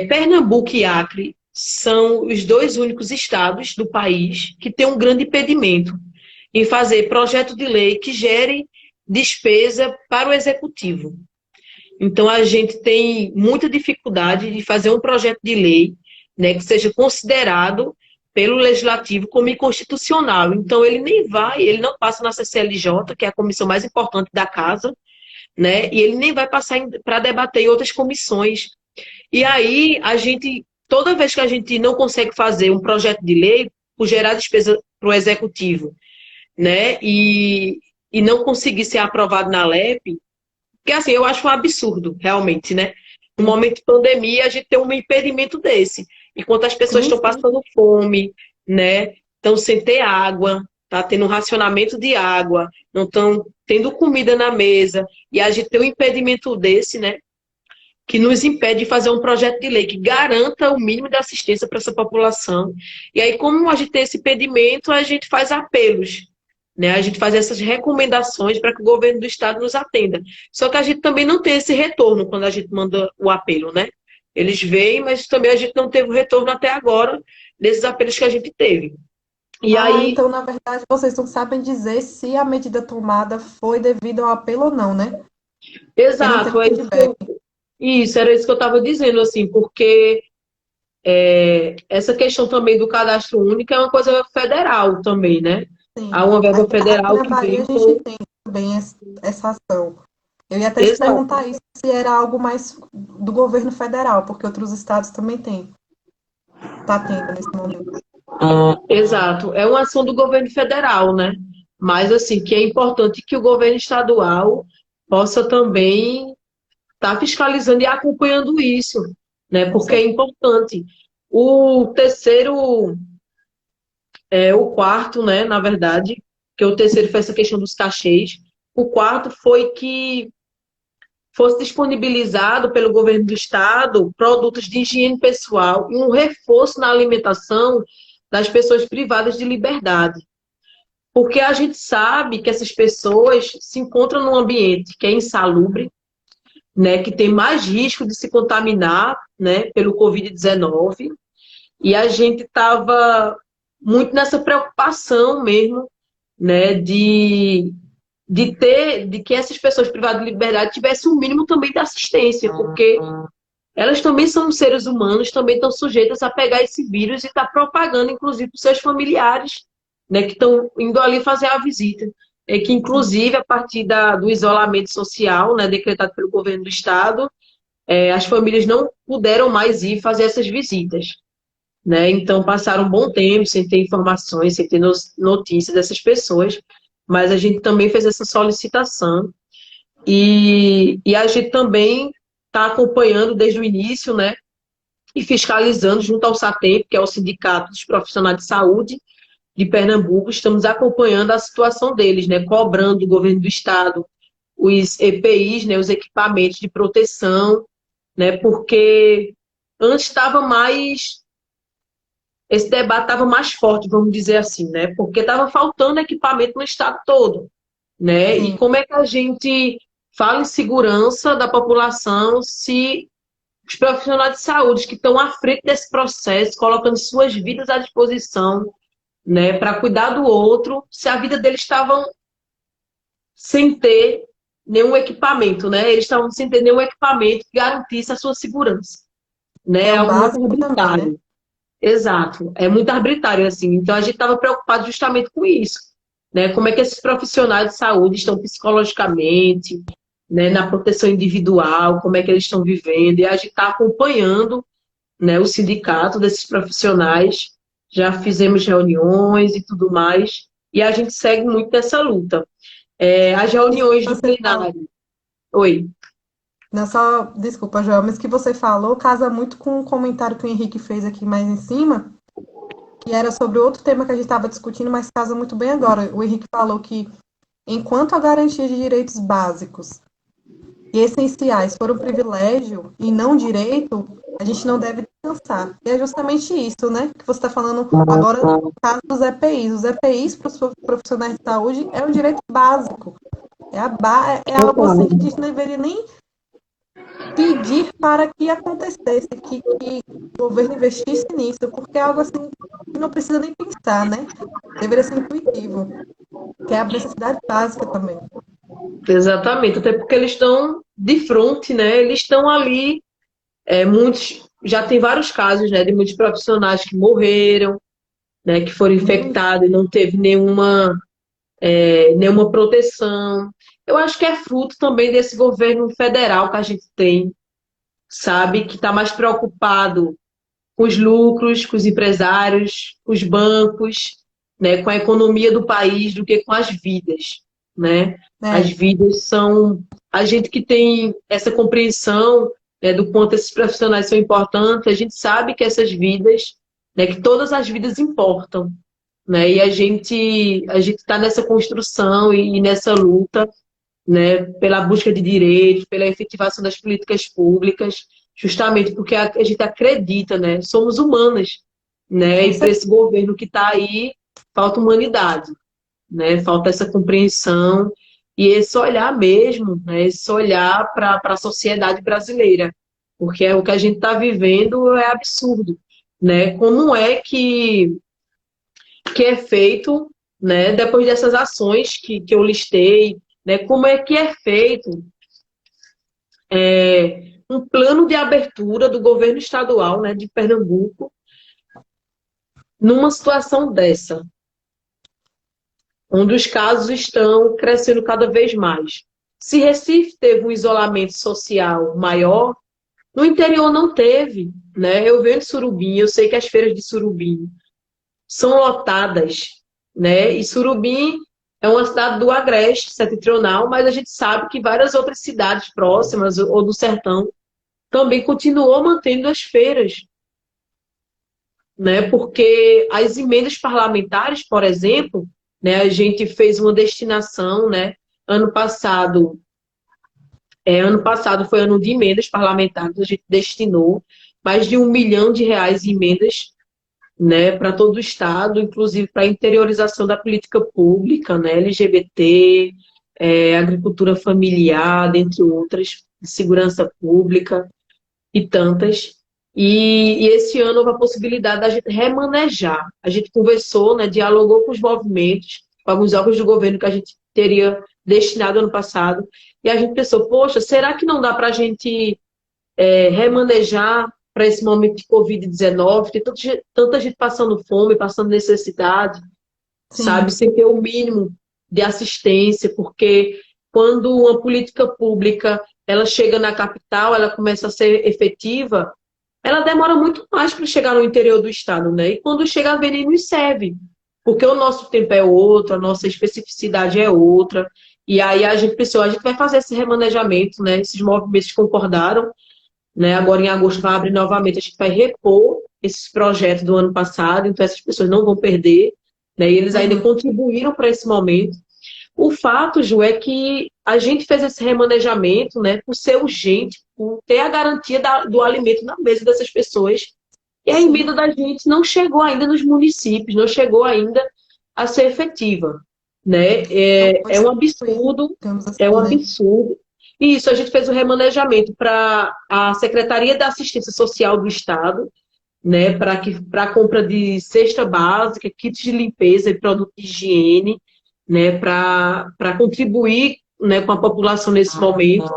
Pernambuco e Acre são os dois únicos estados do país que têm um grande impedimento em fazer projeto de lei que gere despesa para o executivo. Então a gente tem muita dificuldade de fazer um projeto de lei, né, que seja considerado pelo legislativo como inconstitucional. Então ele não passa na CCLJ, que é a comissão mais importante da casa, né? E ele nem vai passar para debater em outras comissões. E aí toda vez que a gente não consegue fazer um projeto de lei por gerar despesa para o executivo, né? E não conseguir ser aprovado na LEP, porque assim, eu acho um absurdo, realmente, né? No Sim, momento de pandemia, a gente tem um impedimento desse. Enquanto as pessoas sim, estão sim. passando fome, né? Estão sem ter água, tá tendo um racionamento de água, não estão tendo comida na mesa, e a gente tem um impedimento desse, né? que nos impede de fazer um projeto de lei que garanta o mínimo de assistência para essa população. E aí, como a gente tem esse impedimento, a gente faz apelos, né? A gente faz essas recomendações para que o governo do estado nos atenda. Só que a gente também não tem esse retorno quando a gente manda o apelo, né? Eles veem, mas também a gente não teve o retorno até agora desses apelos que a gente teve. E Ah, aí, então, na verdade, vocês não sabem dizer se a medida tomada foi devido ao apelo ou não, né? Porque não tem exato, feedback. isso, era isso que eu estava dizendo, assim, porque essa questão também do cadastro único é uma coisa federal também, né? Há Sim. uma verba Aqui federal na que Bahia vem a gente com. tem também essa ação. Eu ia até te Exato. perguntar isso, se era algo mais do governo federal, porque outros estados também têm. Tá tendo nesse momento. Exato. É uma ação do governo federal, né? Mas, assim, que é importante que o governo estadual possa também estar fiscalizando e acompanhando isso, né? Com Porque é certeza. importante. O terceiro, o quarto, né, na verdade, que o terceiro foi essa questão dos cachês. O quarto foi que fosse disponibilizado pelo governo do estado produtos de higiene pessoal e um reforço na alimentação das pessoas privadas de liberdade. Porque a gente sabe que essas pessoas se encontram num ambiente que é insalubre, né, que tem mais risco de se contaminar, né, pelo Covid-19, e a gente estava muito nessa preocupação mesmo, né, de que essas pessoas privadas de liberdade tivessem um mínimo também de assistência, porque elas também são seres humanos, também estão sujeitas a pegar esse vírus e estar propagando, inclusive, para os seus familiares, né, que estão indo ali fazer a visita. É que, Sim. inclusive, a partir do isolamento social, né, decretado pelo governo do estado, as famílias não puderam mais ir fazer essas visitas, né? Então, passaram um bom tempo sem ter informações, sem ter notícias dessas pessoas, mas a gente também fez essa solicitação e a gente também está acompanhando desde o início, né? E fiscalizando junto ao SATEM, que é o Sindicato dos Profissionais de Saúde de Pernambuco, estamos acompanhando a situação deles, né? Cobrando do governo do estado os EPIs, né? Os equipamentos de proteção, né? Porque antes estava mais esse debate estava mais forte, vamos dizer assim, né? Porque estava faltando equipamento no estado todo, né? E Sim. como é que a gente fala em segurança da população se os profissionais de saúde que estão à frente desse processo, colocando suas vidas à disposição, né, para cuidar do outro, se a vida deles estavam sem ter nenhum equipamento, né? Eles estavam sem ter nenhum equipamento que garantisse a sua segurança, né? Que É é o algo muito básico também, né? arbitrário. Exato, é muito arbitrário assim. Então a gente estava preocupado justamente com isso, né? Como é que esses profissionais de saúde estão psicologicamente, né? Na proteção individual, como é que eles estão vivendo? E a gente está acompanhando, né? O sindicato desses profissionais. Já fizemos reuniões e tudo mais, e a gente segue muito nessa luta. As Isso que reuniões do você falou. plenário. Oi. Não só, desculpa, Joel, mas que você falou casa muito com o comentário que o Henrique fez aqui mais em cima, que era sobre outro tema que a gente estava discutindo, mas casa muito bem agora. O Henrique falou que enquanto a garantia de direitos básicos e essenciais for um privilégio e não direito, a gente não deve descansar. E é justamente isso, né? Que você está falando agora no caso dos EPIs. Os EPIs para os profissionais de saúde é um direito básico. É algo assim que a gente não deveria nem pedir para que acontecesse, que o governo investisse nisso, porque é algo assim que não precisa nem pensar, né? Deveria ser intuitivo, que é a necessidade básica também. Exatamente, até porque eles estão de frente, né? Eles estão ali. Muitos, já tem vários casos, né, de muitos profissionais que morreram, né, que foram Muito. infectados e não teve nenhuma proteção. Eu acho que é fruto também desse governo federal que a gente tem, sabe, que está mais preocupado com os lucros, com os empresários, com os bancos, né, com a economia do país do que com as vidas, né? As É, vidas são a gente que tem essa compreensão, né, do quanto esses profissionais são importantes, a gente sabe que essas vidas, né, que todas as vidas importam, né? E a gente está nessa construção e nessa luta né, pela busca de direitos, pela efetivação das políticas públicas, justamente porque a gente acredita, né, somos humanas, né, Com e para certeza. esse governo que está aí, falta humanidade, né, falta essa compreensão e esse olhar mesmo, né, esse olhar para a sociedade brasileira, porque o que a gente está vivendo é absurdo, né, como é que é feito, né, depois dessas ações que eu listei, né, como é que é feito um plano de abertura do governo estadual, né, de Pernambuco numa situação dessa, onde os casos estão crescendo cada vez mais. Se Recife teve um isolamento social maior, no interior não teve, né? Eu venho de Surubim, eu sei que as feiras de Surubim são lotadas, né? E Surubim é uma cidade do Agreste setentrional, mas a gente sabe que várias outras cidades próximas ou do sertão também continuou mantendo as feiras, né? Porque as emendas parlamentares, por exemplo, né? A gente fez uma destinação, né? Ano passado, ano passado foi ano de emendas parlamentares, a gente destinou mais de R$ 1 milhão em emendas, né, para todo o Estado, inclusive para a interiorização da política pública, né, LGBT, agricultura familiar, dentre outras, segurança pública e tantas. E esse ano houve a possibilidade da gente remanejar. A gente conversou, né, dialogou com os movimentos, com alguns órgãos do governo que a gente teria destinado ano passado, e a gente pensou, poxa, será que não dá para a gente remanejar para esse momento de Covid-19, tem tanta gente passando fome, passando necessidade, sabe, Sim, sem ter o mínimo de assistência, porque quando uma política pública ela chega na capital, ela começa a ser efetiva, ela demora muito mais para chegar no interior do estado, né? E quando chega a ver, nem nos serve, porque o nosso tempo é outro, a nossa especificidade é outra, e aí a gente pensou, a gente vai fazer esse remanejamento, né? Esses movimentos concordaram, né? Agora em agosto vai abrir novamente, a gente vai repor esses projetos do ano passado, então essas pessoas não vão perder, né? E eles ainda uhum, contribuíram para esse momento. O fato, Ju, é que a gente fez esse remanejamento, né, por ser urgente, por ter a garantia do alimento na mesa dessas pessoas. E a emenda sim, da gente não chegou ainda nos municípios, não chegou ainda a ser efetiva, né? não É, foi é um distribuído, absurdo, digamos é um assim, né? absurdo. E isso, a gente fez o remanejamento para a Secretaria da Assistência Social do Estado, né, para a compra de cesta básica, kits de limpeza e produtos de higiene, né, para contribuir, né, com a população nesse momento.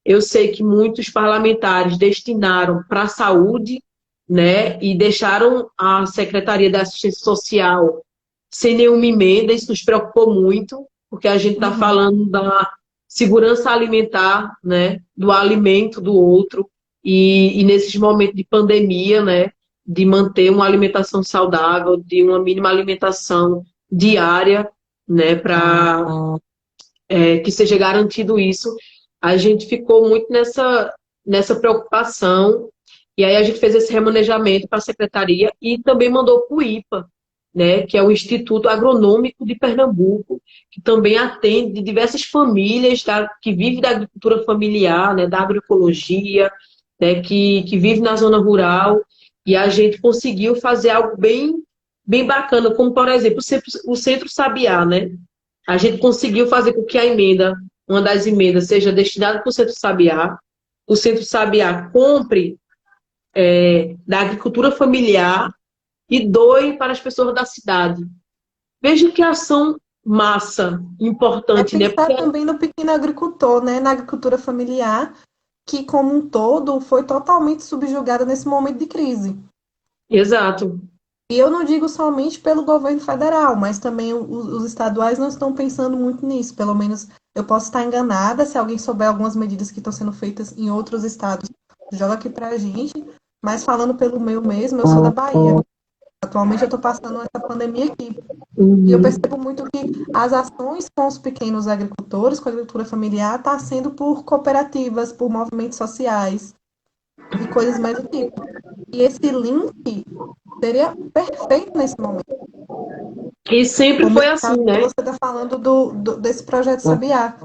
Eu sei que muitos parlamentares destinaram para a saúde, né, e deixaram a Secretaria da Assistência Social sem nenhuma emenda. Isso nos preocupou muito, porque a gente está Uhum. falando da segurança alimentar, né, do alimento do outro, e nesses momentos de pandemia, né, de manter uma alimentação saudável, de uma mínima alimentação diária, né, para que seja garantido isso. A gente ficou muito nessa preocupação, e aí a gente fez esse remanejamento para a secretaria e também mandou para o IPA, né, que é o Instituto Agronômico de Pernambuco, que também atende diversas famílias que vivem da agricultura familiar, né, da agroecologia, né, que vive na zona rural, e a gente conseguiu fazer algo bem bacana, como, por exemplo, o Centro Sabiá, né? A gente conseguiu fazer com que a emenda, uma das emendas, seja destinada para o Centro Sabiá compre da agricultura familiar e doe para as pessoas da cidade. Veja que ação massa, É importante, né? pensar Porque, também no pequeno agricultor, né? Na agricultura familiar, que como um todo foi totalmente subjugada nesse momento de crise. exato, E eu não digo somente pelo governo federal, mas também os estaduais não estão pensando muito nisso. Pelo menos eu posso estar enganada, se alguém souber algumas medidas que estão sendo feitas em outros estados, joga aqui pra gente. Mas falando pelo meu mesmo, eu sou da Bahia. Atualmente eu estou passando essa pandemia aqui. E eu uhum, percebo muito que as ações com os pequenos agricultores, com a agricultura familiar, está sendo por cooperativas, por movimentos sociais e coisas mais do tipo. E esse link seria perfeito nesse momento. e sempre Como foi esse assim, caso que né? você está falando desse projeto Sabiá.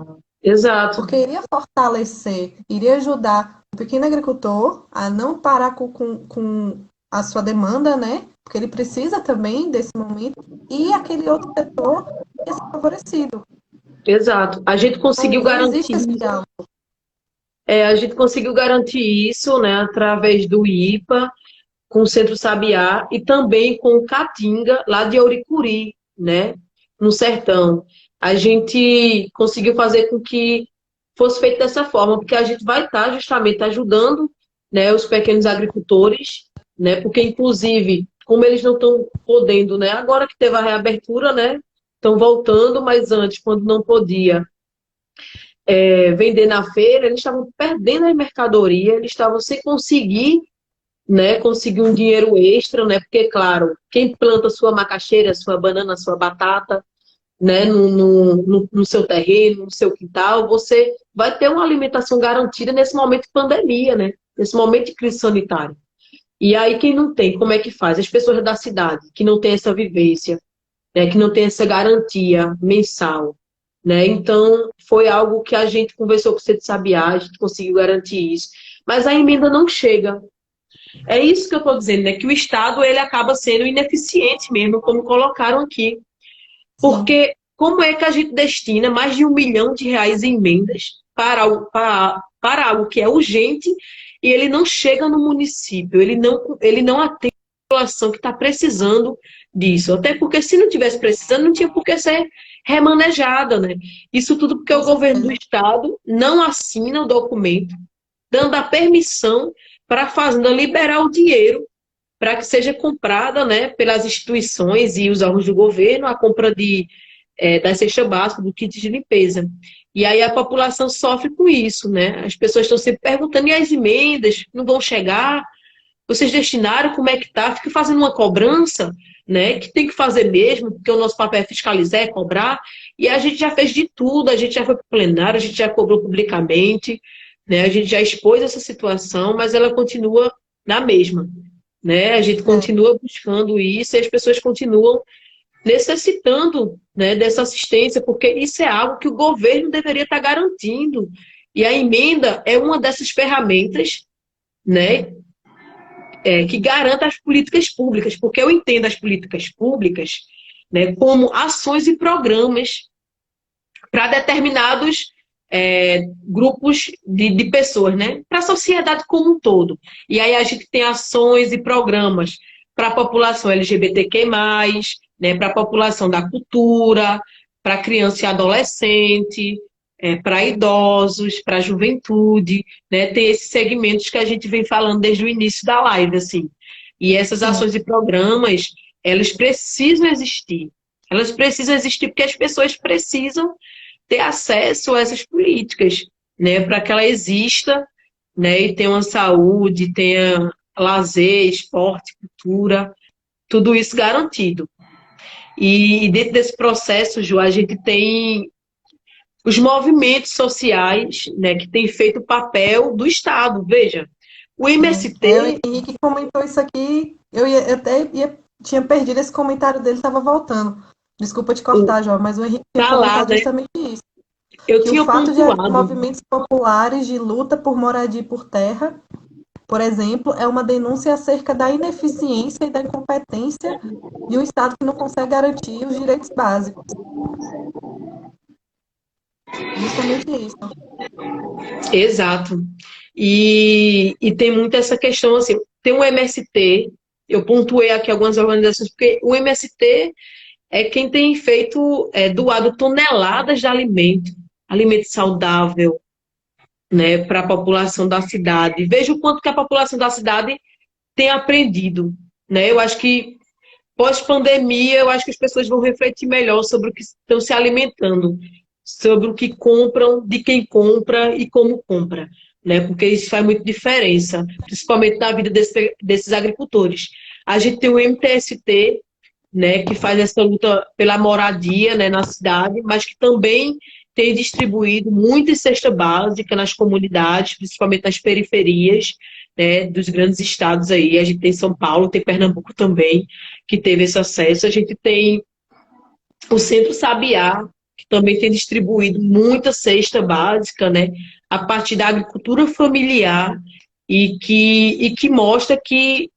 Exato, porque iria fortalecer, iria ajudar o pequeno agricultor a não parar com a sua demanda, né? Porque ele precisa também desse momento, e aquele outro setor ia ser favorecido. exato. A gente Então, conseguiu não existe garantir, esse diálogo. a gente conseguiu garantir isso, né, através do IPA, com o Centro Sabiá e também com o Caatinga, lá de Auricuri, né, no sertão. A gente conseguiu fazer com que fosse feito dessa forma, porque a gente vai estar justamente ajudando, né, os pequenos agricultores, né, porque inclusive, como eles não estão podendo, né, agora que teve a reabertura, né, estão voltando, mas antes, quando não podia vender na feira, eles estavam perdendo a mercadoria, eles estavam sem conseguir, né, conseguir um dinheiro extra, né, porque, claro, quem planta sua macaxeira, sua banana, sua batata, né, no seu terreno, no seu quintal, você vai ter uma alimentação garantida nesse momento de pandemia, né, nesse momento de crise sanitária. E aí, quem não tem, como é que faz? As pessoas da cidade, que não têm essa vivência, né, que não tem essa garantia mensal, né? Então, foi algo que a gente conversou com o Centro Sabiá, a gente conseguiu garantir isso. Mas a emenda não chega. É isso que eu estou dizendo, né? Que o Estado ele acaba sendo ineficiente mesmo, como colocaram aqui. Sim, Porque como é que a gente destina mais de R$ 1 milhão em emendas para algo que é urgente e ele não chega no município, ele não atende a população que está precisando disso. Até porque se não tivesse precisando, não tinha por que ser remanejada, né? Isso tudo porque com o governo do certeza. estado não assina o documento dando a permissão para a Fazenda liberar o dinheiro para que seja comprada, né, pelas instituições e os órgãos do governo, a compra da cesta básica, do kit de limpeza. E aí a população sofre com isso, né? As pessoas estão sempre perguntando, e as emendas não vão chegar? Vocês destinaram, como é que tá? Fica fazendo uma cobrança, né? Que tem que fazer mesmo, porque o nosso papel é fiscalizar, é cobrar. E a gente já fez de tudo, a gente já foi para o plenário, a gente já cobrou publicamente, né? A gente já expôs essa situação, mas ela continua na mesma, né? A gente É, continua buscando isso e as pessoas continuam necessitando, né, dessa assistência, porque isso é algo que o governo deveria estar garantindo. E a emenda é uma dessas ferramentas, né, que garanta as políticas públicas, porque eu entendo as políticas públicas, né, como ações e programas para determinados grupos de pessoas, né? Para a sociedade como um todo. E aí a gente tem ações e programas para a população LGBTQ+, né? Para a população da cultura, para criança e adolescente, para idosos, para a juventude, né? Tem esses segmentos que a gente vem falando desde o início da live, assim. E essas sim. ações e programas, elas precisam existir. Elas precisam existir porque as pessoas precisam ter acesso a essas políticas, né, para que ela exista, né, e tenha uma saúde, tenha lazer, esporte, cultura, tudo isso garantido. E dentro desse processo, Ju, a gente tem os movimentos sociais, né, que têm feito o papel do Estado. Veja, o O MST, Henrique comentou isso aqui, eu até tinha perdido esse comentário dele, estava voltando. Desculpa te cortar, Jó, mas o Henrique tinha tá lá, comentado né? justamente isso, Eu que o tinha fato de haver pontuado. movimentos populares de luta por moradia e por terra, por exemplo, é uma denúncia acerca da ineficiência e da incompetência de um Estado que não consegue garantir os direitos básicos. Justamente isso. Exato. E tem muito essa questão, assim, tem o MST, eu pontuei aqui algumas organizações, porque o MST é quem tem feito, doado toneladas de alimento saudável, né, para a população da cidade. Veja o quanto que a população da cidade tem aprendido, né? Eu acho que pós-pandemia, eu acho que as pessoas vão refletir melhor sobre o que estão se alimentando, sobre o que compram, de quem compra e como compra, né? Porque isso faz muita diferença, principalmente na vida desses agricultores. A gente tem o MTST, né, que faz essa luta pela moradia, né, na cidade, mas que também tem distribuído muita cesta básica nas comunidades, principalmente nas periferias, né, dos grandes estados aí. A gente tem São Paulo, tem Pernambuco também, que teve esse acesso. A gente tem o Centro Sabiá, que também tem distribuído muita cesta básica, né, a partir da agricultura familiar e que mostra que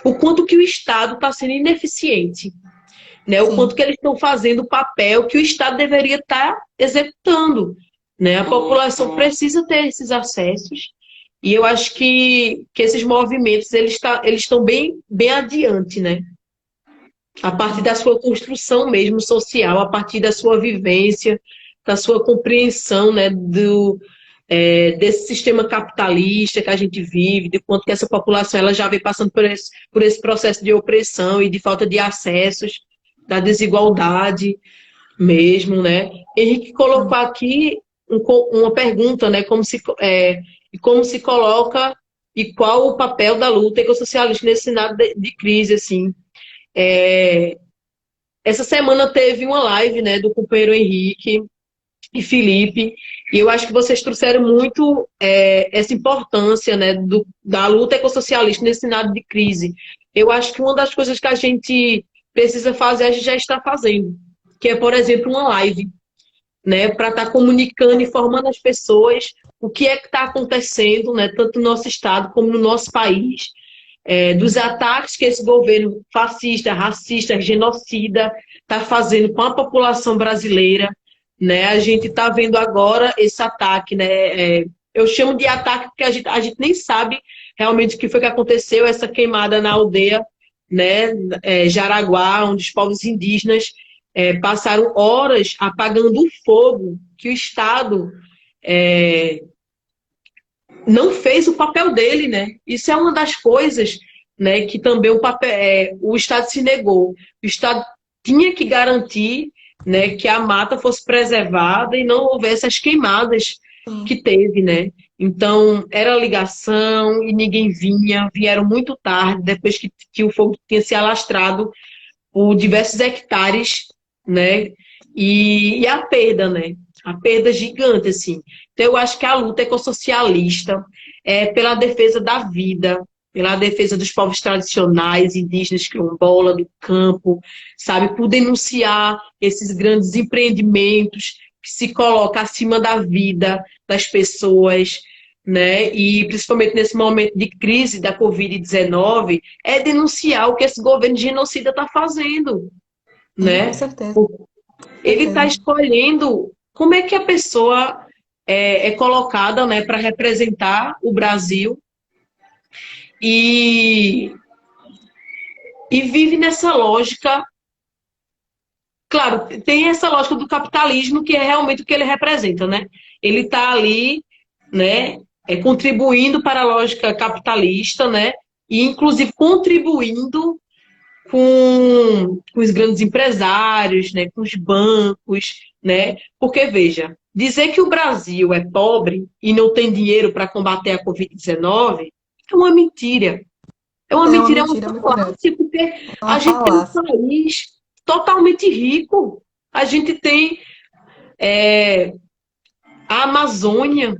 o quanto que o Estado está sendo ineficiente, né, o quanto Sim, que eles estão fazendo o papel que o Estado deveria estar executando, né? A população precisa ter esses acessos e eu acho que esses movimentos eles estão bem adiante, né? A partir sim. da sua construção mesmo social, a partir da sua vivência, da sua compreensão, né, desse sistema capitalista que a gente vive, de quanto que essa população ela já vem passando por esse processo de opressão e de falta de acessos, da desigualdade mesmo, né? Henrique colocou aqui uma pergunta, né, como se coloca e qual o papel da luta ecossocialista nesse cenário de crise, assim. É, essa semana teve uma live, né, do companheiro Henrique e Felipe, e eu acho que vocês trouxeram muito essa importância, né, da luta ecossocialista nesse cenário de crise. Eu acho que uma das coisas que a gente precisa fazer, a gente já está fazendo, que é, por exemplo, uma live, né, para estar comunicando, informando as pessoas o que é que está acontecendo, né, tanto no nosso estado como no nosso país, dos ataques que esse governo fascista, racista, genocida está fazendo com a população brasileira, né? A gente está vendo agora esse ataque, né? Eu chamo de ataque porque a gente nem sabe realmente o que foi que aconteceu, essa queimada na aldeia, né? Jaraguá, onde os povos indígenas passaram horas apagando o fogo que o Estado é, não fez o papel dele, né? Isso é uma das coisas, né, que também o Estado se negou. O Estado tinha que garantir, né, que a mata fosse preservada e não houvesse as queimadas Sim. que teve, né? Então, era ligação e ninguém vinha, vieram muito tarde, depois que o fogo tinha se alastrado por diversos hectares, né? E a perda, né? A perda gigante, assim. Então, eu acho que a luta ecossocialista é pela defesa da vida, pela defesa dos povos tradicionais, indígenas, quilombola, do campo, sabe? Por denunciar esses grandes empreendimentos que se colocam acima da vida das pessoas, né? E principalmente nesse momento de crise da Covid-19, é denunciar o que esse governo genocida está fazendo, Sim, com né? certeza, com Ele está certeza. escolhendo como é que a pessoa é colocada, né, para representar o Brasil e, e vive nessa lógica. Claro, tem essa lógica do capitalismo que é realmente o que ele representa, né? Ele está ali, né, contribuindo para a lógica capitalista, né? E inclusive contribuindo com os grandes empresários, né, com os bancos, né? Porque, veja, dizer que o Brasil é pobre e não tem dinheiro para combater a Covid-19 é uma mentira. É uma É uma mentira muito grande. falácia, porque É a uma gente tem um falácia. país totalmente rico. A gente tem a Amazônia.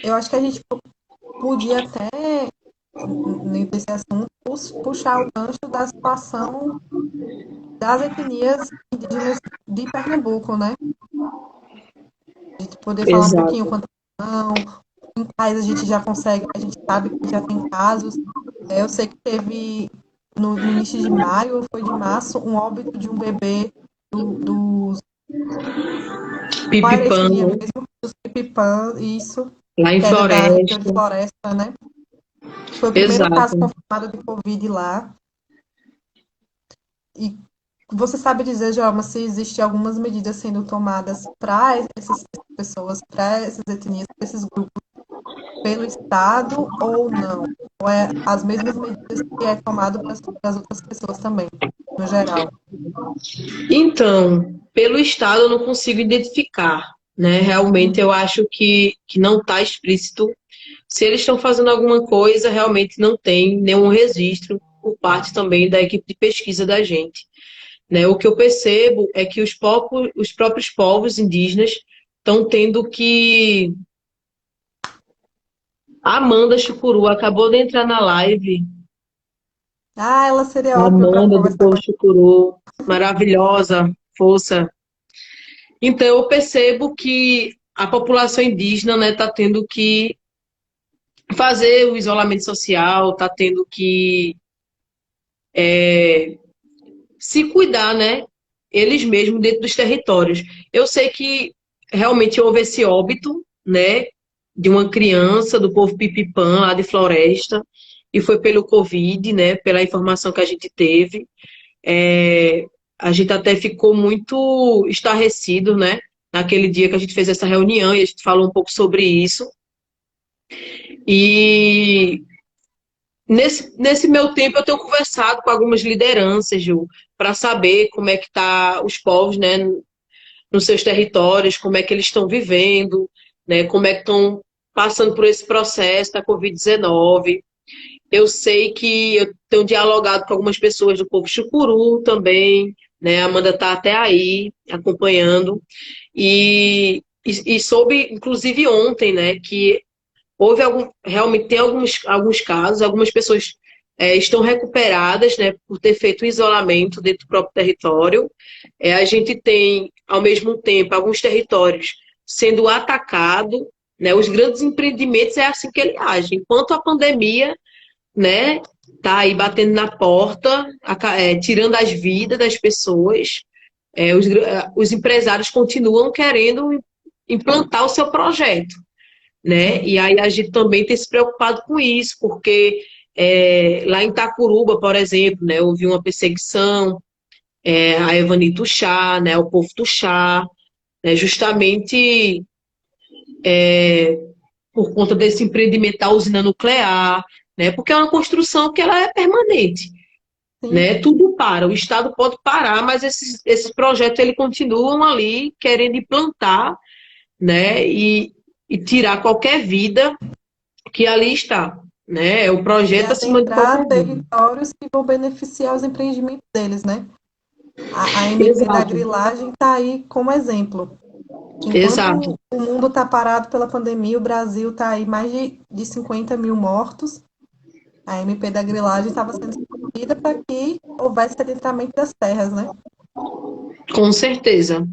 Eu acho que a gente podia até, nesse assunto, puxar o gancho da situação das etnias indígenas de Pernambuco, né? A gente poder falar um pouquinho Exato. quanto são, em quais a gente já consegue, a gente sabe que já tem casos. Eu sei que teve no início de maio, ou foi de março, um óbito de um bebê dos. Qual era a Pipipã, etnia né? mesmo? Dos Pipipã, isso, Lá em que era da região de Floresta. Floresta, né? Foi o primeiro caso Exato. confirmado de Covid lá. E você sabe dizer, Joelma, se existem algumas medidas sendo tomadas para essas pessoas, para essas etnias, para esses grupos, pelo Estado ou não? Ou é as mesmas medidas que é tomado para as outras pessoas também, no geral? Então, pelo Estado eu não consigo identificar, né? Realmente eu acho que não está explícito. Se eles estão fazendo alguma coisa, realmente não tem nenhum registro por parte também da equipe de pesquisa da gente, né? O que eu percebo é que os próprios povos indígenas estão tendo que. A Amanda Chucuru acabou de entrar na live. Ah, ela seria A ótima para Amanda do conversar Povo com Chucuru, maravilhosa, força. Então, eu percebo que a população indígena, né, está tendo que fazer o isolamento social, está tendo que se cuidar, né, eles mesmos dentro dos territórios. Eu sei que realmente houve esse óbito, né, de uma criança do povo Pipipã, lá de Floresta, e foi pelo Covid, né, pela informação que a gente teve. É, a gente até ficou muito estarrecido, né, naquele dia que a gente fez essa reunião e a gente falou um pouco sobre isso. E nesse meu tempo eu tenho conversado com algumas lideranças, Ju, para saber como é que tá os povos, né, nos seus territórios, como é que eles estão vivendo, né, como é que estão passando por esse processo da Covid-19. Eu sei que eu tenho dialogado com algumas pessoas do povo chucuru também, né? A Amanda está até aí acompanhando. E soube, inclusive ontem, né, que houve realmente tem alguns casos, algumas pessoas estão recuperadas, né, por ter feito o isolamento dentro do próprio território. A gente tem, ao mesmo tempo, alguns territórios sendo atacados, né, os grandes empreendimentos é assim que ele age. Enquanto a pandemia, né, tá aí batendo na porta, tirando as vidas das pessoas, os empresários continuam querendo implantar o seu projeto, né? E aí a gente também tem se preocupado com isso, porque lá em Itacuruba, por exemplo, né, houve uma perseguição a Evani Tuxá, né, o povo Tuxá, né, justamente por conta desse empreendimento da usina nuclear, né, porque é uma construção que ela é permanente, sim. né? Tudo para, o Estado pode parar, mas esses projetos ele continuam ali querendo implantar, né? E tirar qualquer vida que ali está, né? É o E projeto acima de adentrar qualquer vida. territórios que vão beneficiar os empreendimentos deles, né? A MP da Exato, grilagem está aí como exemplo. Que exato. enquanto o mundo está parado pela pandemia, o Brasil está aí mais de 50 mil mortos. A MP da grilagem estava sendo discutida para que houvesse adentramento das terras, né? Com certeza.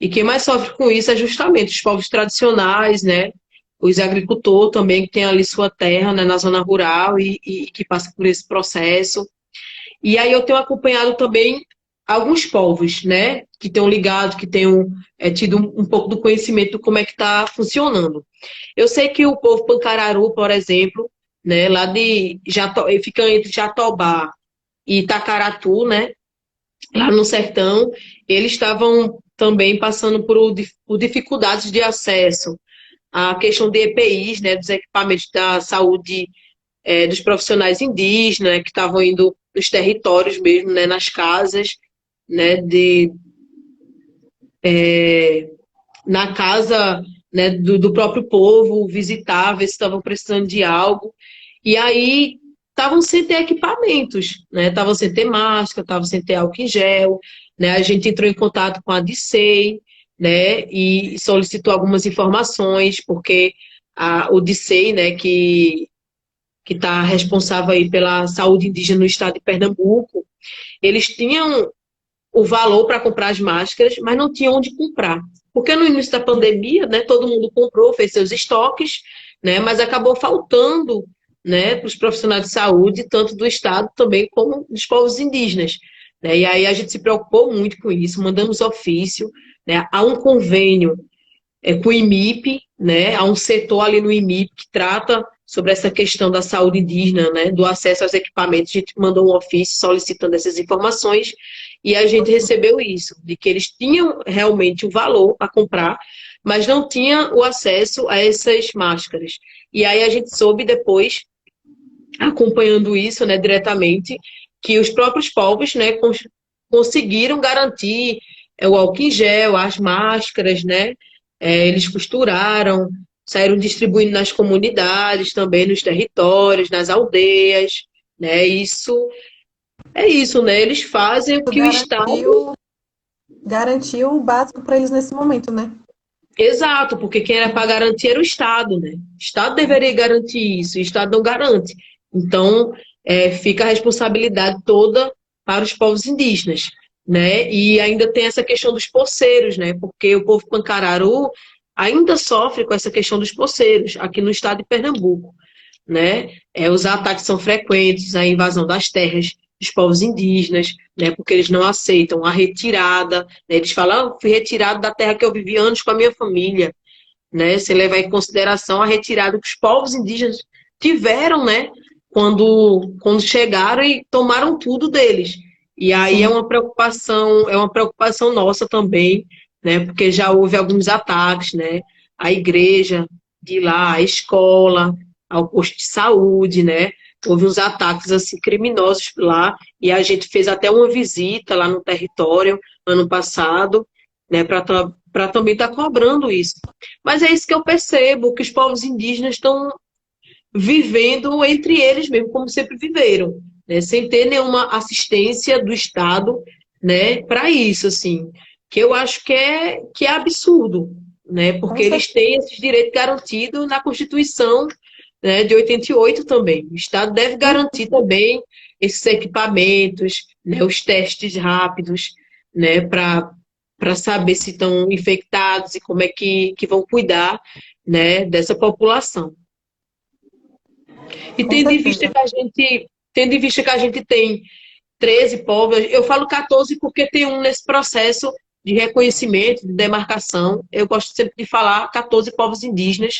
E quem mais sofre com isso é justamente os povos tradicionais, né? Os agricultores também, que têm ali sua terra, né, na zona rural e que passam por esse processo. E aí eu tenho acompanhado também alguns povos, né, que tenham ligado, que tenham tido um pouco do conhecimento de como é que está funcionando. Eu sei que o povo Pancararu, por exemplo, né, lá de fica entre Jatobá e Itacaratu, né, lá no sertão, eles estavam também passando por dificuldades de acesso à questão de EPIs, né, dos equipamentos da saúde dos profissionais indígenas, né, que estavam indo nos territórios mesmo, né, nas casas, né, na casa, né, do próprio povo, visitar, ver se estavam precisando de algo. E aí estavam sem ter equipamentos, né? Estavam sem ter máscara, estavam sem ter álcool em gel, né? A gente entrou em contato com a DICEI, né? E solicitou algumas informações, porque o DICEI, né, que está responsável aí pela saúde indígena no estado de Pernambuco, eles tinham o valor para comprar as máscaras, mas não tinham onde comprar. Porque no início da pandemia, né, todo mundo comprou, fez seus estoques, né, mas acabou faltando, né, para os profissionais de saúde, tanto do estado também como dos povos indígenas. Né? E aí a gente se preocupou muito com isso, mandamos ofício, né, há um convênio com o IMIP, né? Há um setor ali no IMIP que trata sobre essa questão da saúde indígena, né? Do acesso aos equipamentos. A gente mandou um ofício solicitando essas informações e a gente recebeu isso, de que eles tinham realmente o valor para comprar, mas não tinha o acesso a essas máscaras. E aí a gente soube depois, acompanhando isso, né, diretamente, que os próprios povos, né, conseguiram garantir o álcool em gel, as máscaras, né? Eles costuraram, saíram distribuindo nas comunidades, também nos territórios, nas aldeias, né? Isso é isso, né? Eles fazem o Isso que o Estado. garantiu o básico para eles nesse momento, né? Exato, porque quem era para garantir era o Estado, né? O Estado deveria garantir isso, o Estado não garante. Então, fica a responsabilidade toda para os povos indígenas, né? E ainda tem essa questão dos poceiros, né? Porque o povo Pancararu ainda sofre com essa questão dos poceiros, aqui no estado de Pernambuco, né? Os ataques são frequentes, a invasão das terras dos povos indígenas, né? Porque eles não aceitam a retirada, né? Eles falam, fui retirado da terra que eu vivi anos com a minha família, né? Você levar em consideração a retirada que os povos indígenas tiveram, né? Quando chegaram e tomaram tudo deles. E aí Sim, é uma preocupação nossa também, né? Porque já houve alguns ataques, né? À igreja de lá, à escola, ao posto de saúde, né? Houve uns ataques assim criminosos lá e a gente fez até uma visita lá no território ano passado, né? Para também estar cobrando isso. Mas é isso que eu percebo, que os povos indígenas estão vivendo entre eles mesmo, como sempre viveram, né? Sem ter nenhuma assistência do Estado, né, para isso, assim, que eu acho que é absurdo, né? com Porque eles certeza. têm esses direitos garantidos na Constituição, né, de 88 também. O Estado deve garantir também esses equipamentos, né, os testes rápidos, né, para saber se estão infectados e como é que vão cuidar, né, dessa população. E Com certeza. tendo em vista que a gente tem 13 povos, eu falo 14 porque tem um nesse processo de reconhecimento, de demarcação. Eu gosto sempre de falar 14 povos indígenas,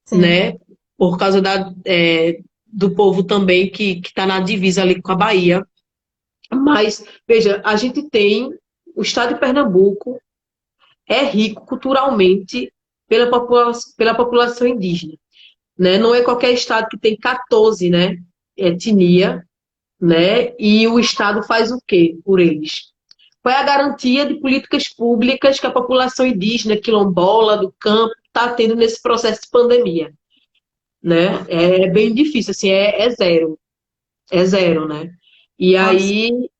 Sim, né? Por causa do povo também que está na divisa ali com a Bahia. Mas, veja, a gente tem o estado de Pernambuco é rico culturalmente pela população indígena, né? Não é qualquer estado que tem 14, né, etnia, né? E o estado faz o quê por eles? Qual é a garantia de políticas públicas que a população indígena, quilombola, do campo, está tendo nesse processo de pandemia, né? É bem difícil, assim, é zero, né? E é um absurdo. aí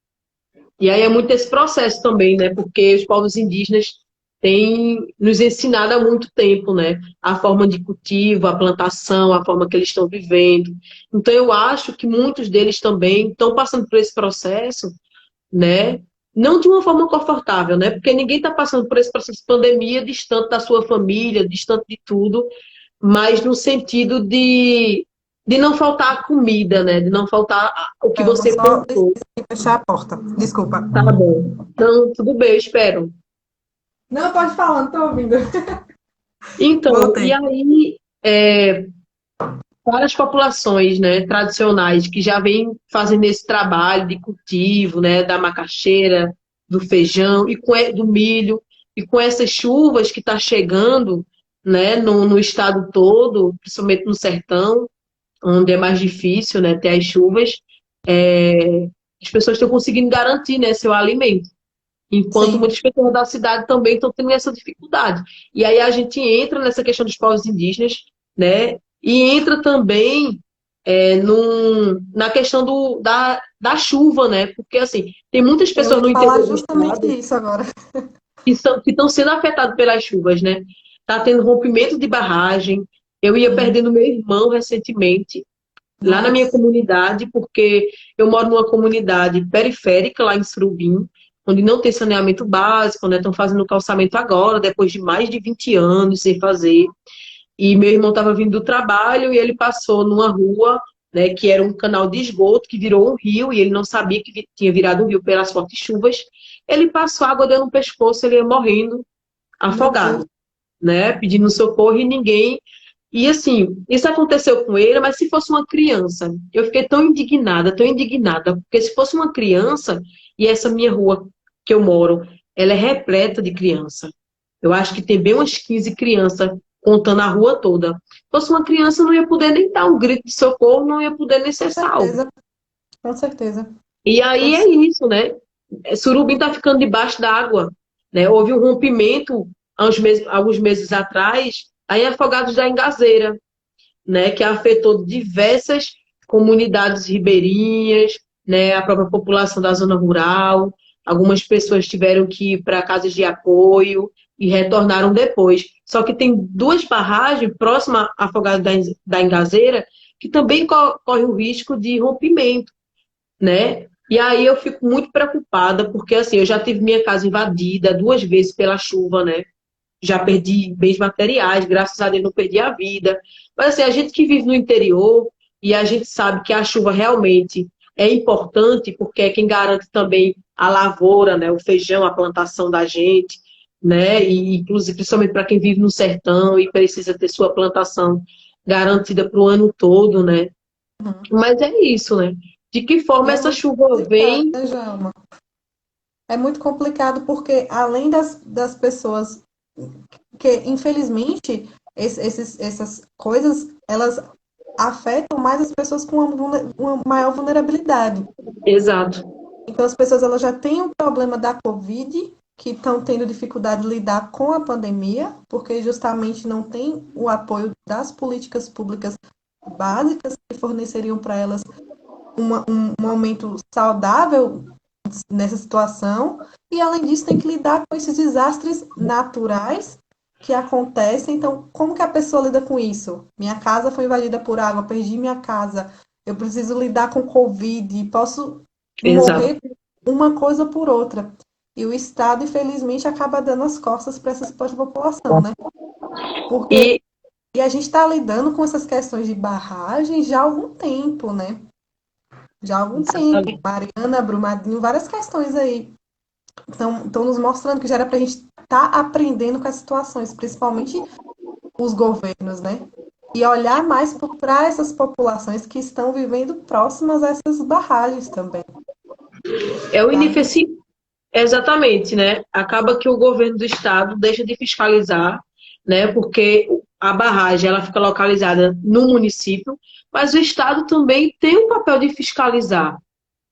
E aí é muito esse processo também, né? Porque os povos indígenas têm nos ensinado há muito tempo, né? A forma de cultivo, a plantação, a forma que eles estão vivendo. Então eu acho que muitos deles também estão passando por esse processo, né? Não de uma forma confortável, né? Porque ninguém está passando por esse processo de pandemia distante da sua família, distante de tudo, mas no sentido de não faltar comida, né? De não faltar o que Eu vou você só plantou. fechar a porta. Desculpa. Tá bom. Então, tudo bem, eu espero. Não, pode falar, não tô ouvindo. Então, e Voltei. aí, para as populações, né, tradicionais que já vêm fazendo esse trabalho de cultivo, né, da macaxeira, do feijão e do milho, e com essas chuvas que está chegando, né, no estado todo, principalmente no sertão, onde é mais difícil, né, ter as chuvas, as pessoas estão conseguindo garantir, né, seu alimento. Enquanto Sim, muitas pessoas da cidade também estão tendo essa dificuldade. E aí a gente entra nessa questão dos povos indígenas, né? E entra também na questão da chuva, né? Porque, assim, tem muitas eu pessoas ia no falar interior do justamente estado isso agora. que estão sendo afetadas pelas chuvas, né? Está tendo rompimento de barragem. Eu ia Sim. perdendo meu irmão recentemente, lá na minha Nossa, comunidade, porque eu moro numa comunidade periférica, lá em Surubim, onde não tem saneamento básico, né? Estão fazendo o calçamento agora, depois de mais de 20 anos sem fazer. E meu irmão estava vindo do trabalho e ele passou numa rua, né, que era um canal de esgoto que virou um rio e ele não sabia que tinha virado um rio pelas fortes chuvas. Ele passou água dentro no pescoço, ele ia morrendo, meu Deus. afogado, né, pedindo socorro e ninguém. E assim, isso aconteceu com ele, mas se fosse uma criança, eu fiquei tão indignada, porque se fosse uma criança, e essa minha rua que eu moro, ela é repleta de criança. Eu acho que tem bem umas 15 crianças contando a rua toda. Se fosse uma criança, não ia poder nem dar um grito de socorro, não ia poder nem Com ser salvo. certeza, com certeza. E aí é Todos. isso, né? Surubim está ficando debaixo d'água, né? Houve um rompimento alguns meses atrás, aí em Afogados da Engazeira, né? Que afetou diversas comunidades ribeirinhas, né? A própria população da zona rural. Algumas pessoas tiveram que ir para casas de apoio e retornaram depois. Só que tem duas barragens próximas a Afogados da Engazeira que também corre o risco de rompimento, né? E aí eu fico muito preocupada, porque assim, eu já tive minha casa invadida 2 vezes pela chuva, né? Já perdi bens materiais, graças a Deus não perdi a vida. Mas assim, a gente que vive no interior e a gente sabe que a chuva realmente é importante, porque é quem garante também a lavoura, né? O feijão, a plantação da gente, né? E inclusive principalmente para quem vive no sertão e precisa ter sua plantação garantida para o ano todo, né? Uhum. Mas é isso, né? De que E forma é essa muito chuva complicado, vem? né, Joelma? É muito complicado porque, além das pessoas que, infelizmente, essas coisas, elas afetam mais as pessoas com uma maior vulnerabilidade. Exato, Então, as pessoas elas já têm o problema da Covid, que estão tendo dificuldade de lidar com a pandemia, porque justamente não tem o apoio das políticas públicas básicas que forneceriam para elas um momento saudável nessa situação. E, além disso, tem que lidar com esses desastres naturais que acontecem. Então, como que a pessoa lida com isso? Minha casa foi invadida por água, perdi minha casa, eu preciso lidar com Covid, posso exato. morrer uma coisa por outra. E o Estado, infelizmente, acaba dando as costas para essa população, né? Porque E e a gente está lidando com essas questões de barragem já há algum tempo, né? Já há algum tempo. Mariana, Brumadinho, várias questões aí estão nos mostrando que já era para a gente estar aprendendo com as situações, principalmente os governos, né? E olhar mais para essas populações que estão vivendo próximas a essas barragens também, é o sabe? ineficiente. Exatamente, né? Acaba que o governo do estado deixa de fiscalizar, né? Porque a barragem ela fica localizada no município, mas o estado também tem um papel de fiscalizar,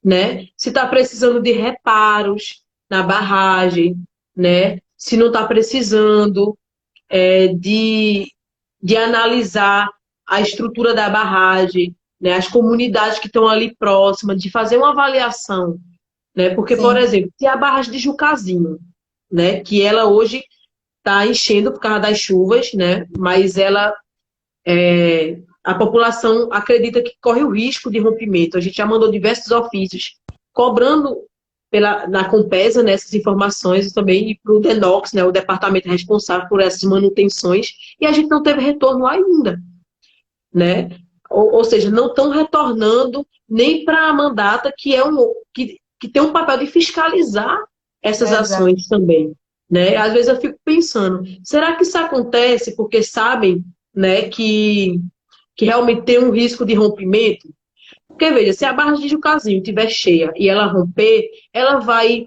né? Se está precisando de reparos na barragem, né? Se não está precisando de analisar a estrutura da barragem, né? As comunidades que estão ali próximas, de fazer uma avaliação, né? Porque, por Sim, exemplo, se a barragem de Jucazinho, né, que ela hoje está enchendo por causa das chuvas, né, mas a população acredita que corre o risco de rompimento. A gente já mandou diversos ofícios cobrando na Compesa, né, essas informações também e para o DENOX, né, o departamento responsável por essas manutenções, e a gente não teve retorno ainda, né? Ou seja, não estão retornando nem para a mandata, que tem um papel de fiscalizar essas exato. ações também. Né? Às vezes eu fico pensando, será que isso acontece porque sabem, né, que realmente tem um risco de rompimento? Porque, veja, se a barra de Jucazinho estiver cheia e ela romper, ela vai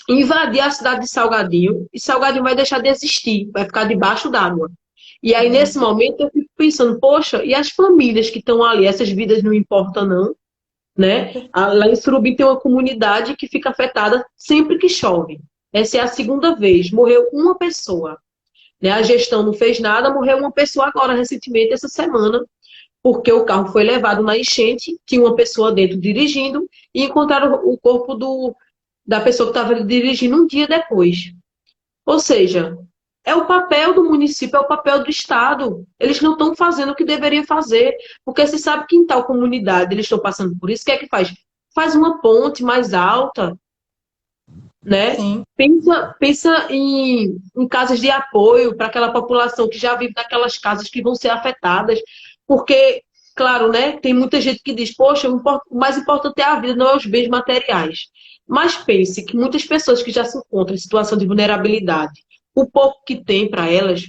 invadir a cidade de Salgadinho e Salgadinho vai deixar de existir, vai ficar debaixo d'água. E aí, nesse momento, eu fico pensando, poxa, e as famílias que estão ali? Essas vidas não importam, não, né? Lá em Surubim tem uma comunidade que fica afetada sempre que chove. Essa é a segunda vez. Morreu uma pessoa. Né? A gestão não fez nada, morreu uma pessoa agora, recentemente, essa semana, porque o carro foi levado na enchente, tinha uma pessoa dentro dirigindo, e encontraram o corpo da pessoa que estava dirigindo um dia depois. Ou seja, é o papel do município, é o papel do Estado. Eles não estão fazendo o que deveriam fazer, porque se sabe que em tal comunidade eles estão passando por isso, o que é que faz? Faz uma ponte mais alta, né? Sim, Pensa em casas de apoio para aquela população que já vive naquelas casas que vão ser afetadas, porque, claro, né, tem muita gente que diz, poxa, o mais importante é a vida, não é os bens materiais. Mas pense que muitas pessoas que já se encontram em situação de vulnerabilidade, o pouco que tem para elas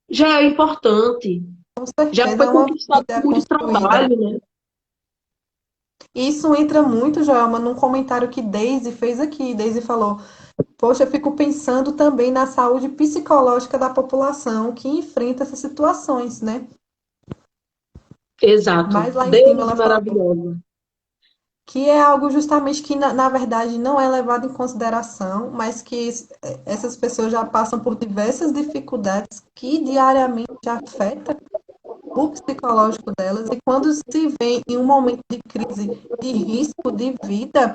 já é importante, com já certeza foi é uma conquistado vida com muito construída. trabalho, né? Isso entra muito, Joelma, num comentário que Daisy fez aqui. Daisy falou: poxa, eu fico pensando também na saúde psicológica da população que enfrenta essas situações, né? Exato. Mas lá em cima Deus ela falou maravilhoso. que é algo justamente que, na verdade, não é levado em consideração, mas que essas pessoas já passam por diversas dificuldades que diariamente afetam o psicológico delas, e quando se vê em um momento de crise, de risco de vida,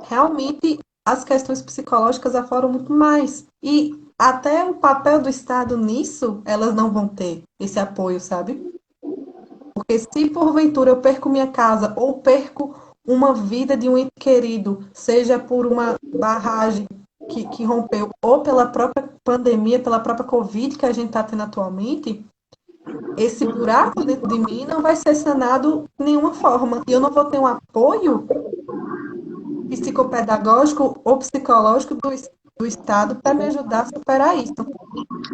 realmente as questões psicológicas afloram muito mais. E até o papel do Estado nisso, elas não vão ter esse apoio, sabe? Porque se porventura eu perco minha casa ou perco uma vida de um ente querido, seja por uma barragem que rompeu ou pela própria pandemia, pela própria Covid que a gente está tendo atualmente, esse buraco dentro de mim não vai ser sanado de nenhuma forma. E eu não vou ter um apoio psicopedagógico ou psicológico do Estado para me ajudar a superar isso. Então,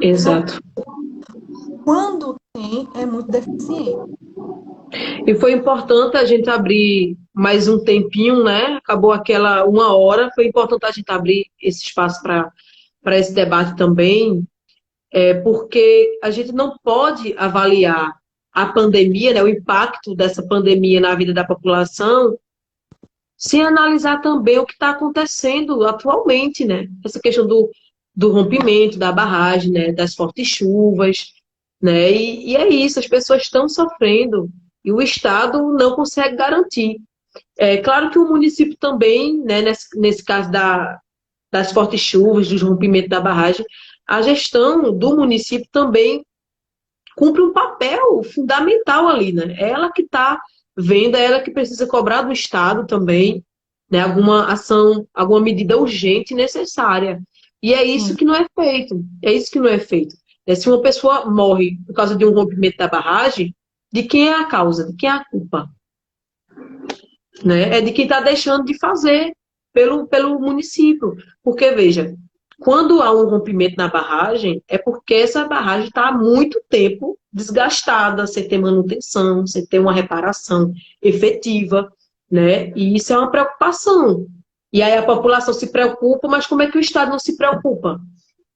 Exato. quando tem, é muito deficiente. E foi importante a gente abrir mais um tempinho, né? Acabou aquela 1 hora, foi importante a gente abrir esse espaço para esse debate também, porque a gente não pode avaliar a pandemia, né, o impacto dessa pandemia na vida da população, sem analisar também o que está acontecendo atualmente, né? Essa questão do rompimento da barragem, né, das fortes chuvas, né? E é isso, as pessoas estão sofrendo e o Estado não consegue garantir. É claro que o município também, né, nesse caso das fortes chuvas, dos rompimentos da barragem, a gestão do município também cumpre um papel fundamental ali, né? É ela que está vendo, é ela que precisa cobrar do Estado também, né? Alguma ação, alguma medida urgente e necessária. E é isso Sim. que não é feito. É isso que não é feito. Se uma pessoa morre por causa de um rompimento da barragem, de quem é a causa? De quem é a culpa? Né? É de quem está deixando de fazer pelo município. Porque, veja, quando há um rompimento na barragem, é porque essa barragem está há muito tempo desgastada, sem ter manutenção, sem ter uma reparação efetiva, né? E isso é uma preocupação. E aí a população se preocupa, mas como é que o Estado não se preocupa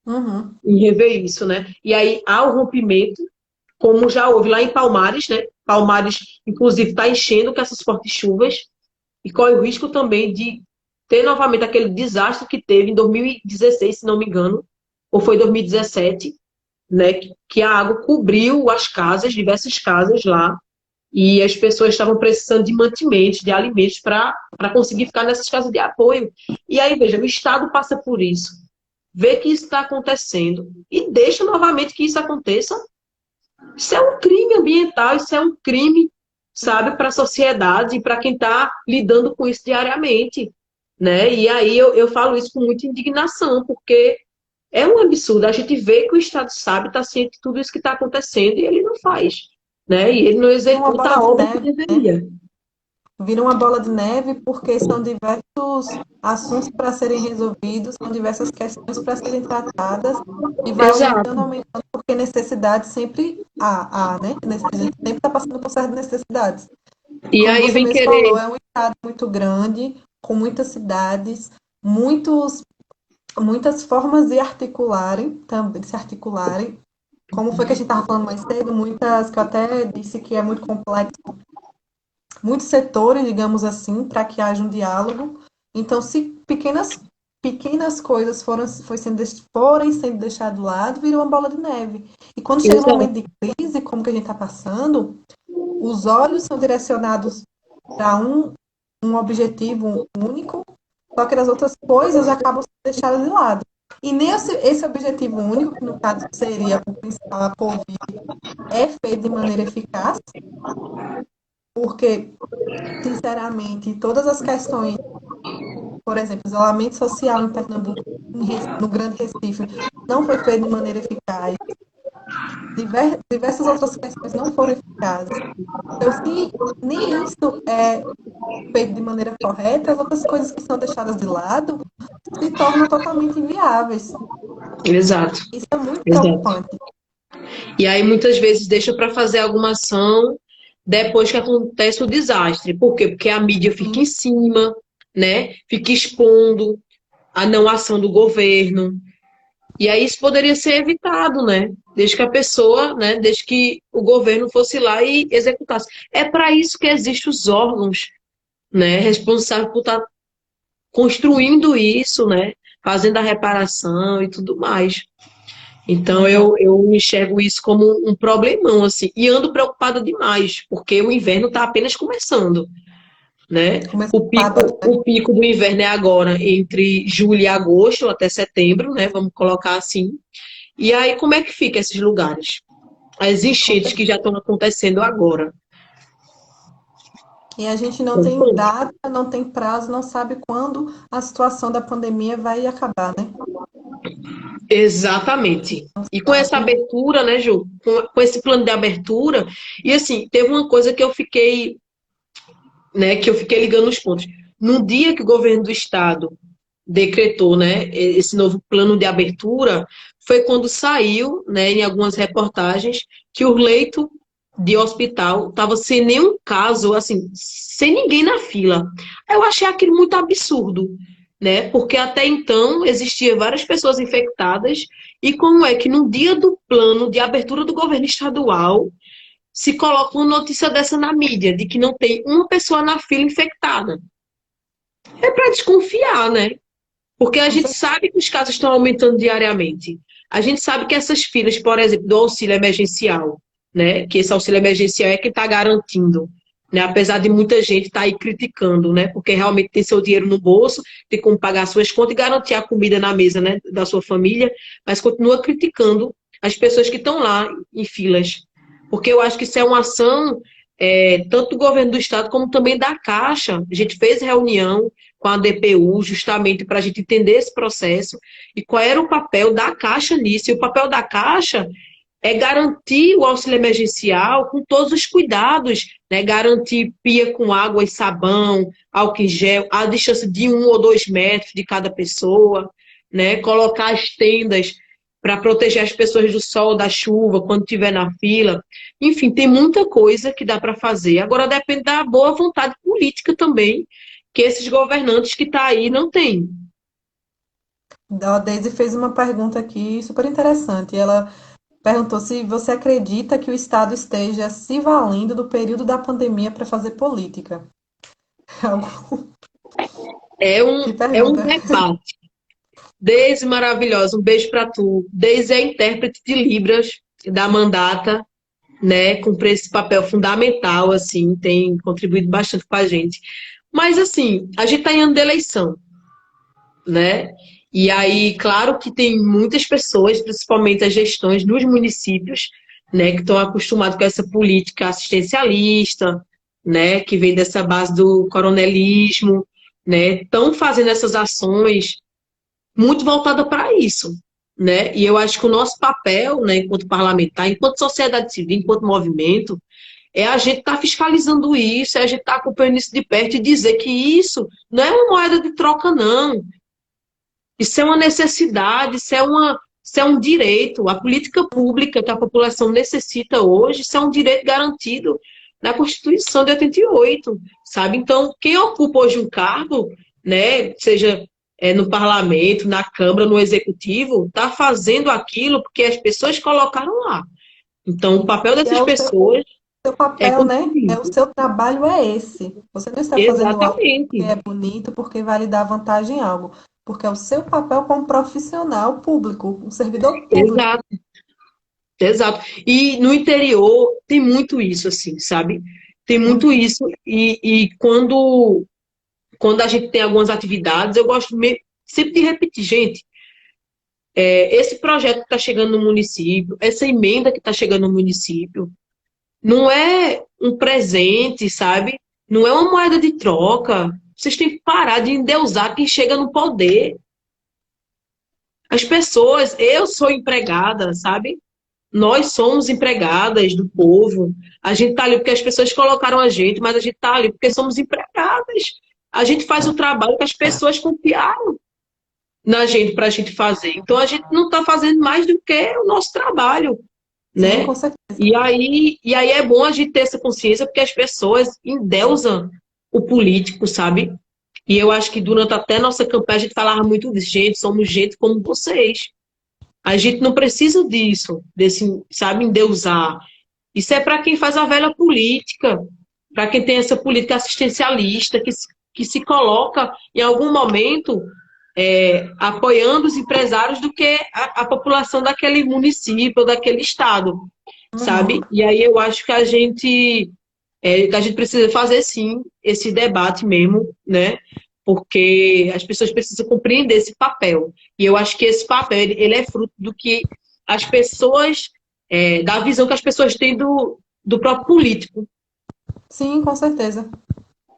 Uhum. em rever isso, né? E aí há o rompimento, como já houve lá em Palmares, né? Palmares, inclusive, está enchendo com essas fortes chuvas, e corre o risco também de ter novamente aquele desastre que teve em 2016, se não me engano, ou foi 2017, né, que a água cobriu as casas, diversas casas lá, e as pessoas estavam precisando de mantimentos, de alimentos para conseguir ficar nessas casas de apoio. E aí, veja, o Estado passa por isso, vê que isso está acontecendo e deixa novamente que isso aconteça. Isso é um crime ambiental, isso é um crime, sabe, para a sociedade e para quem está lidando com isso diariamente, né? E aí eu falo isso com muita indignação, porque é um absurdo. A gente vê que o Estado sabe, está ciente de tudo isso que está acontecendo e ele não faz, né? E ele não Vira uma executa bola a de obra que neve, né? deveria. Vira uma bola de neve porque são diversos assuntos para serem resolvidos, são diversas questões para serem tratadas e vai Exato. aumentando, porque necessidade sempre há, né? A gente sempre está passando por certas necessidades. E E como aí você vem mesmo querer. falou, é um estado muito grande, com muitas cidades, muitos, muitas formas de articularem, também de se articularem. Como foi que a gente estava falando mais cedo, muitas, que eu até disse que é muito complexo, muitos setores, digamos assim, para que haja um diálogo. Então, se pequenas coisas forem sendo deixadas de lado, vira uma bola de neve. E quando chega no Exato. momento de crise, como que a gente está passando, os olhos são direcionados para um objetivo único, só que as outras coisas acabam sendo deixadas de lado. E nesse esse objetivo único, que no caso seria o principal, a Covid, é feito de maneira eficaz, porque, sinceramente, todas as questões, por exemplo, isolamento social em Pernambuco, no Grande Recife, não foi feito de maneira eficaz. Diversas outras questões não foram eficazes. Então, se nem isso é feito de maneira correta, as outras coisas que são deixadas de lado se tornam totalmente inviáveis. Exato. Isso é muito Exato. preocupante. E aí muitas vezes deixa para fazer alguma ação depois que acontece o desastre. Por quê? Porque a mídia fica Sim, em cima, né? Fica expondo a não ação do governo. E aí isso poderia ser evitado, né? Desde que a pessoa, né? Desde que o governo fosse lá e executasse. É para isso que existem os órgãos, né? Responsáveis por estar construindo isso, né? Fazendo a reparação e tudo mais. Então exato. eu enxergo isso como um problemão, assim, e ando preocupada demais, porque o inverno está apenas começando, né? Começou O a pico, o pico do inverno é agora, entre julho e agosto, até setembro, né? Vamos colocar assim. E aí, como é que fica esses lugares? As enchentes que já estão acontecendo agora. E a gente não tem data, não tem prazo, não sabe quando a situação da pandemia vai acabar, né? Exatamente. Não E com essa sabe. abertura, né, Ju? Com esse plano de abertura, e assim, teve uma coisa que eu fiquei, né, que eu fiquei ligando os pontos. No dia que o governo do estado decretou, né, esse novo plano de abertura, foi quando saiu, né, em algumas reportagens, que o leito de hospital estava sem nenhum caso, assim, sem ninguém na fila. Eu achei aquilo muito absurdo, né, porque até então existiam várias pessoas infectadas, e como é que no dia do plano de abertura do governo estadual se coloca uma notícia dessa na mídia, de que não tem uma pessoa na fila infectada? É para desconfiar, né? Porque a Com gente certeza. sabe que os casos estão aumentando diariamente. A gente sabe que essas filas, por exemplo, do auxílio emergencial, né? Que esse auxílio emergencial é que está garantindo, né? Apesar de muita gente estar aí criticando, né? Porque realmente tem seu dinheiro no bolso, tem como pagar suas contas e garantir a comida na mesa, né? Da sua família, mas continua criticando as pessoas que estão lá em filas. Porque eu acho que isso é uma ação tanto do governo do estado como também da Caixa. A gente fez reunião com a DPU, justamente para a gente entender esse processo e qual era o papel da Caixa nisso. E o papel da Caixa é garantir o auxílio emergencial com todos os cuidados, né? Garantir pia com água e sabão, álcool em gel, a distância de 1 ou 2 metros de cada pessoa, né? Colocar as tendas para proteger as pessoas do sol, da chuva, quando estiver na fila. Enfim, tem muita coisa que dá para fazer. Agora depende da boa vontade política também, que esses governantes que estão aí não têm. A Daisy fez uma pergunta aqui super interessante. Ela perguntou se você acredita que o Estado esteja se valendo do período da pandemia para fazer política. Que É um pergunta. debate. Deise maravilhosa, um beijo para tu. Deise é intérprete de Libras da Mandata, né? Cumpre esse papel fundamental, assim, tem contribuído bastante com a gente. Mas, assim, a gente está em ano de eleição, né? E aí, claro que tem muitas pessoas, principalmente as gestões nos municípios, né, que estão acostumados com essa política assistencialista, né, que vem dessa base do coronelismo, né, estão fazendo essas ações muito voltada para isso, né? E eu acho que o nosso papel, né, enquanto parlamentar, enquanto sociedade civil, enquanto movimento, é a gente estar fiscalizando isso, é a gente estar acompanhando isso de perto e dizer que isso não é uma moeda de troca, não. Isso é uma necessidade, isso é um direito. A política pública que a população necessita hoje, isso é um direito garantido na Constituição de 88, sabe? Então, quem ocupa hoje um cargo, né, seja no parlamento, na Câmara, no Executivo, está fazendo aquilo porque as pessoas colocaram lá. Então, o papel E é dessas o seu, pessoas seu é papel, né? É contribuir. o seu trabalho é esse. Você não está fazendo algo porque Exatamente. é bonito, porque vai lhe dar vantagem em algo. Porque é o seu papel como profissional público, um servidor público. Exato. Exato. E no interior tem muito isso, assim, sabe? Tem muito Muito. isso. E quando a gente tem algumas atividades, eu gosto sempre de repetir, gente, esse projeto que está chegando no município, essa emenda que está chegando no município, não é um presente, sabe? Não é uma moeda de troca. Vocês têm que parar de endeusar quem chega no poder. As pessoas, eu sou empregada, sabe? Nós somos empregadas do povo. A gente está ali porque as pessoas colocaram a gente, mas a gente está ali porque somos empregadas. A gente faz o trabalho que as pessoas confiaram na gente para a gente fazer. Então a gente não está fazendo mais do que o nosso trabalho, Sim, com né? certeza. E aí é bom a gente ter essa consciência porque as pessoas endeusam o político, sabe? E eu acho que durante até a nossa campanha a gente falava muito disso, gente, somos gente como vocês. A gente não precisa disso, desse, sabe, endeusar. Isso é para quem faz a velha política, para quem tem essa política assistencialista, que se coloca em algum momento apoiando os empresários do que a população daquele município, daquele estado, Uhum. sabe? E aí eu acho que a gente precisa fazer sim esse debate mesmo, né? Porque as pessoas precisam compreender esse papel. E eu acho que esse papel ele é fruto do que as pessoas, da visão que as pessoas têm do próprio político. Sim, com certeza.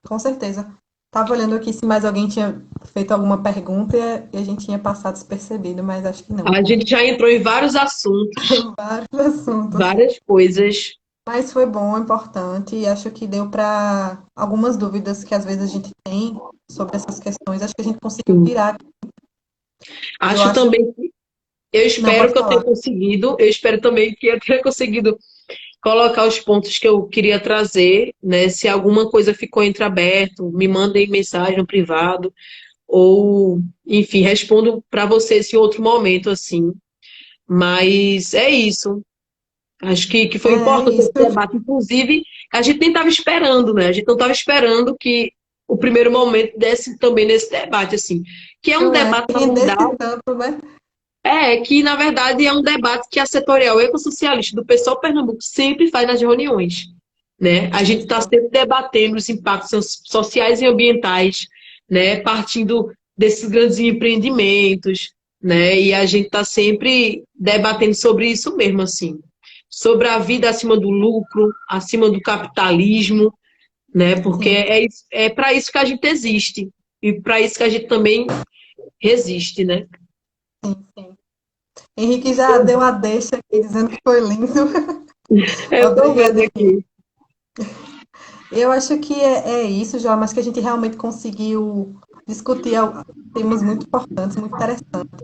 Com certeza. Estava olhando aqui se mais alguém tinha feito alguma pergunta e a gente tinha passado despercebido, mas acho que não. A gente já entrou em vários assuntos, Vários assuntos. várias coisas. Mas foi bom, importante, e acho que deu para algumas dúvidas que às vezes a gente tem sobre essas questões, acho que a gente conseguiu Sim. tirar. Eu Acho acho. também, eu Não, espero pode que eu tenha falar. conseguido, eu espero também que eu tenha conseguido colocar os pontos que eu queria trazer, né? Se alguma coisa ficou entreaberto, me mandem mensagem no privado, ou, enfim, respondo para vocês em outro momento, assim. Mas é isso. Acho que foi É importante isso. esse debate. Inclusive, a gente nem estava esperando, né? A gente não estava esperando que o primeiro momento desse também nesse debate, assim. Que é um Não é debate, que na rendesse verdade, tanto, né? que na verdade é um debate que a setorial ecossocialista do PSOL Pernambuco sempre faz nas reuniões, né? A gente está Isso. sempre debatendo os impactos sociais e ambientais, né? Partindo desses grandes empreendimentos, né? E a gente está sempre debatendo sobre isso mesmo, assim, sobre a vida acima do lucro, acima do capitalismo, né? Porque Sim, é para isso que a gente existe e para isso que a gente também resiste, né? sim, sim. Henrique já deu a deixa aqui dizendo que foi lindo. Eu estou Obrigada, vendo Henrique. aqui. Eu acho que é isso, João, mas que a gente realmente conseguiu discutir temas muito importantes, muito interessantes.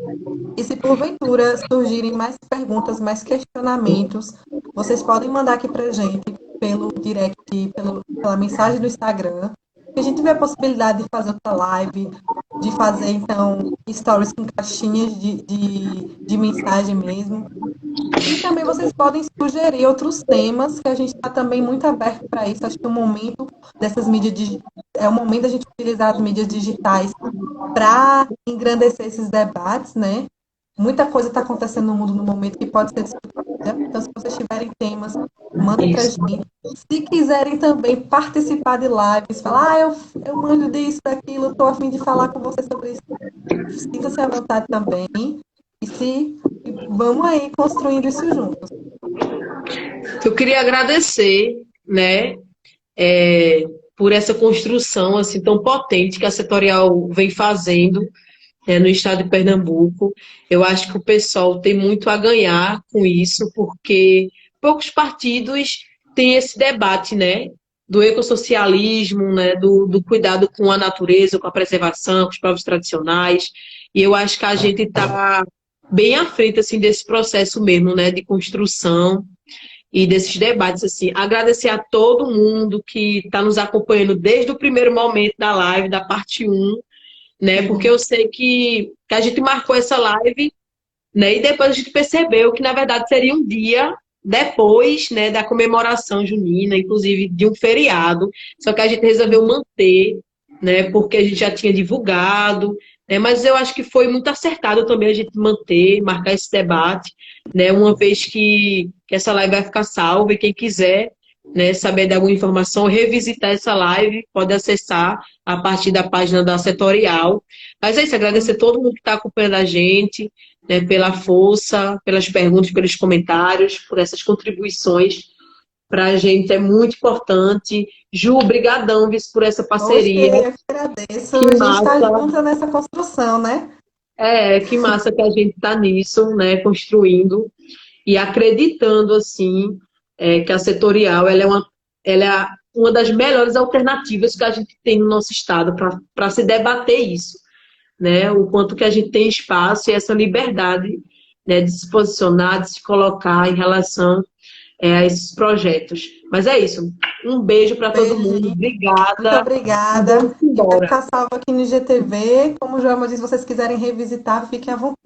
E se porventura surgirem mais perguntas, mais questionamentos, vocês podem mandar aqui para a gente pelo direct, pela mensagem do Instagram. Se a gente tiver a possibilidade de fazer outra live, de fazer então stories com caixinhas de mensagem mesmo. E também vocês podem sugerir outros temas, que a gente está também muito aberto para isso. Acho que o momento dessas é o momento da gente utilizar as mídias digitais para engrandecer esses debates, né? Muita coisa está acontecendo no mundo no momento que pode ser discutida. Então, se vocês tiverem temas, mandem para a Isso. gente. Se quiserem também participar de lives, falar, eu mando disso, daquilo, estou a fim de falar com você sobre isso, sinta-se à vontade também. E vamos aí construindo isso juntos. Eu queria agradecer, né, por essa construção assim tão potente que a setorial vem fazendo, no estado de Pernambuco. Eu acho que o pessoal tem muito a ganhar com isso, porque poucos partidos têm esse debate, né, do ecossocialismo, né, do cuidado com a natureza, com a preservação, com os povos tradicionais. E eu acho que a gente está bem à frente assim desse processo mesmo, né, de construção e desses debates, assim. Agradecer a todo mundo que está nos acompanhando desde o primeiro momento da live, da parte um, né? Porque Sim, eu sei que a gente marcou essa live, né? E depois a gente percebeu que, na verdade, seria um dia depois, né, da comemoração junina, inclusive de um feriado, só que a gente resolveu sim. manter, né, porque a gente já tinha divulgado, né, mas eu acho que foi muito acertado também a gente manter, marcar esse debate, né, uma vez que essa live vai ficar salva e quem quiser, né, saber de alguma informação, revisitar essa live, pode acessar a partir da página da Setorial. Mas é isso, agradecer a todo mundo que está acompanhando a gente, né, pela força, pelas perguntas, pelos comentários, por essas contribuições. Para a gente é muito importante. Ju, brigadão, vice, por essa Oxe, parceria. eu que agradeço. Que A gente está massa, junto nessa construção, né? que massa que a gente está nisso, né, construindo e acreditando, assim, que a setorial ela é uma das melhores alternativas que a gente tem no nosso estado para se debater isso, né? O quanto que a gente tem espaço e essa liberdade, né, de se posicionar, de se colocar em relação, a esses projetos. Mas é isso. Um beijo para todo Beijo, mundo. gente. Muito Obrigada. E obrigada. vamos E vai embora. ficar salvo aqui no GTV. Como o Joelma disse, se vocês quiserem revisitar, fiquem à vontade.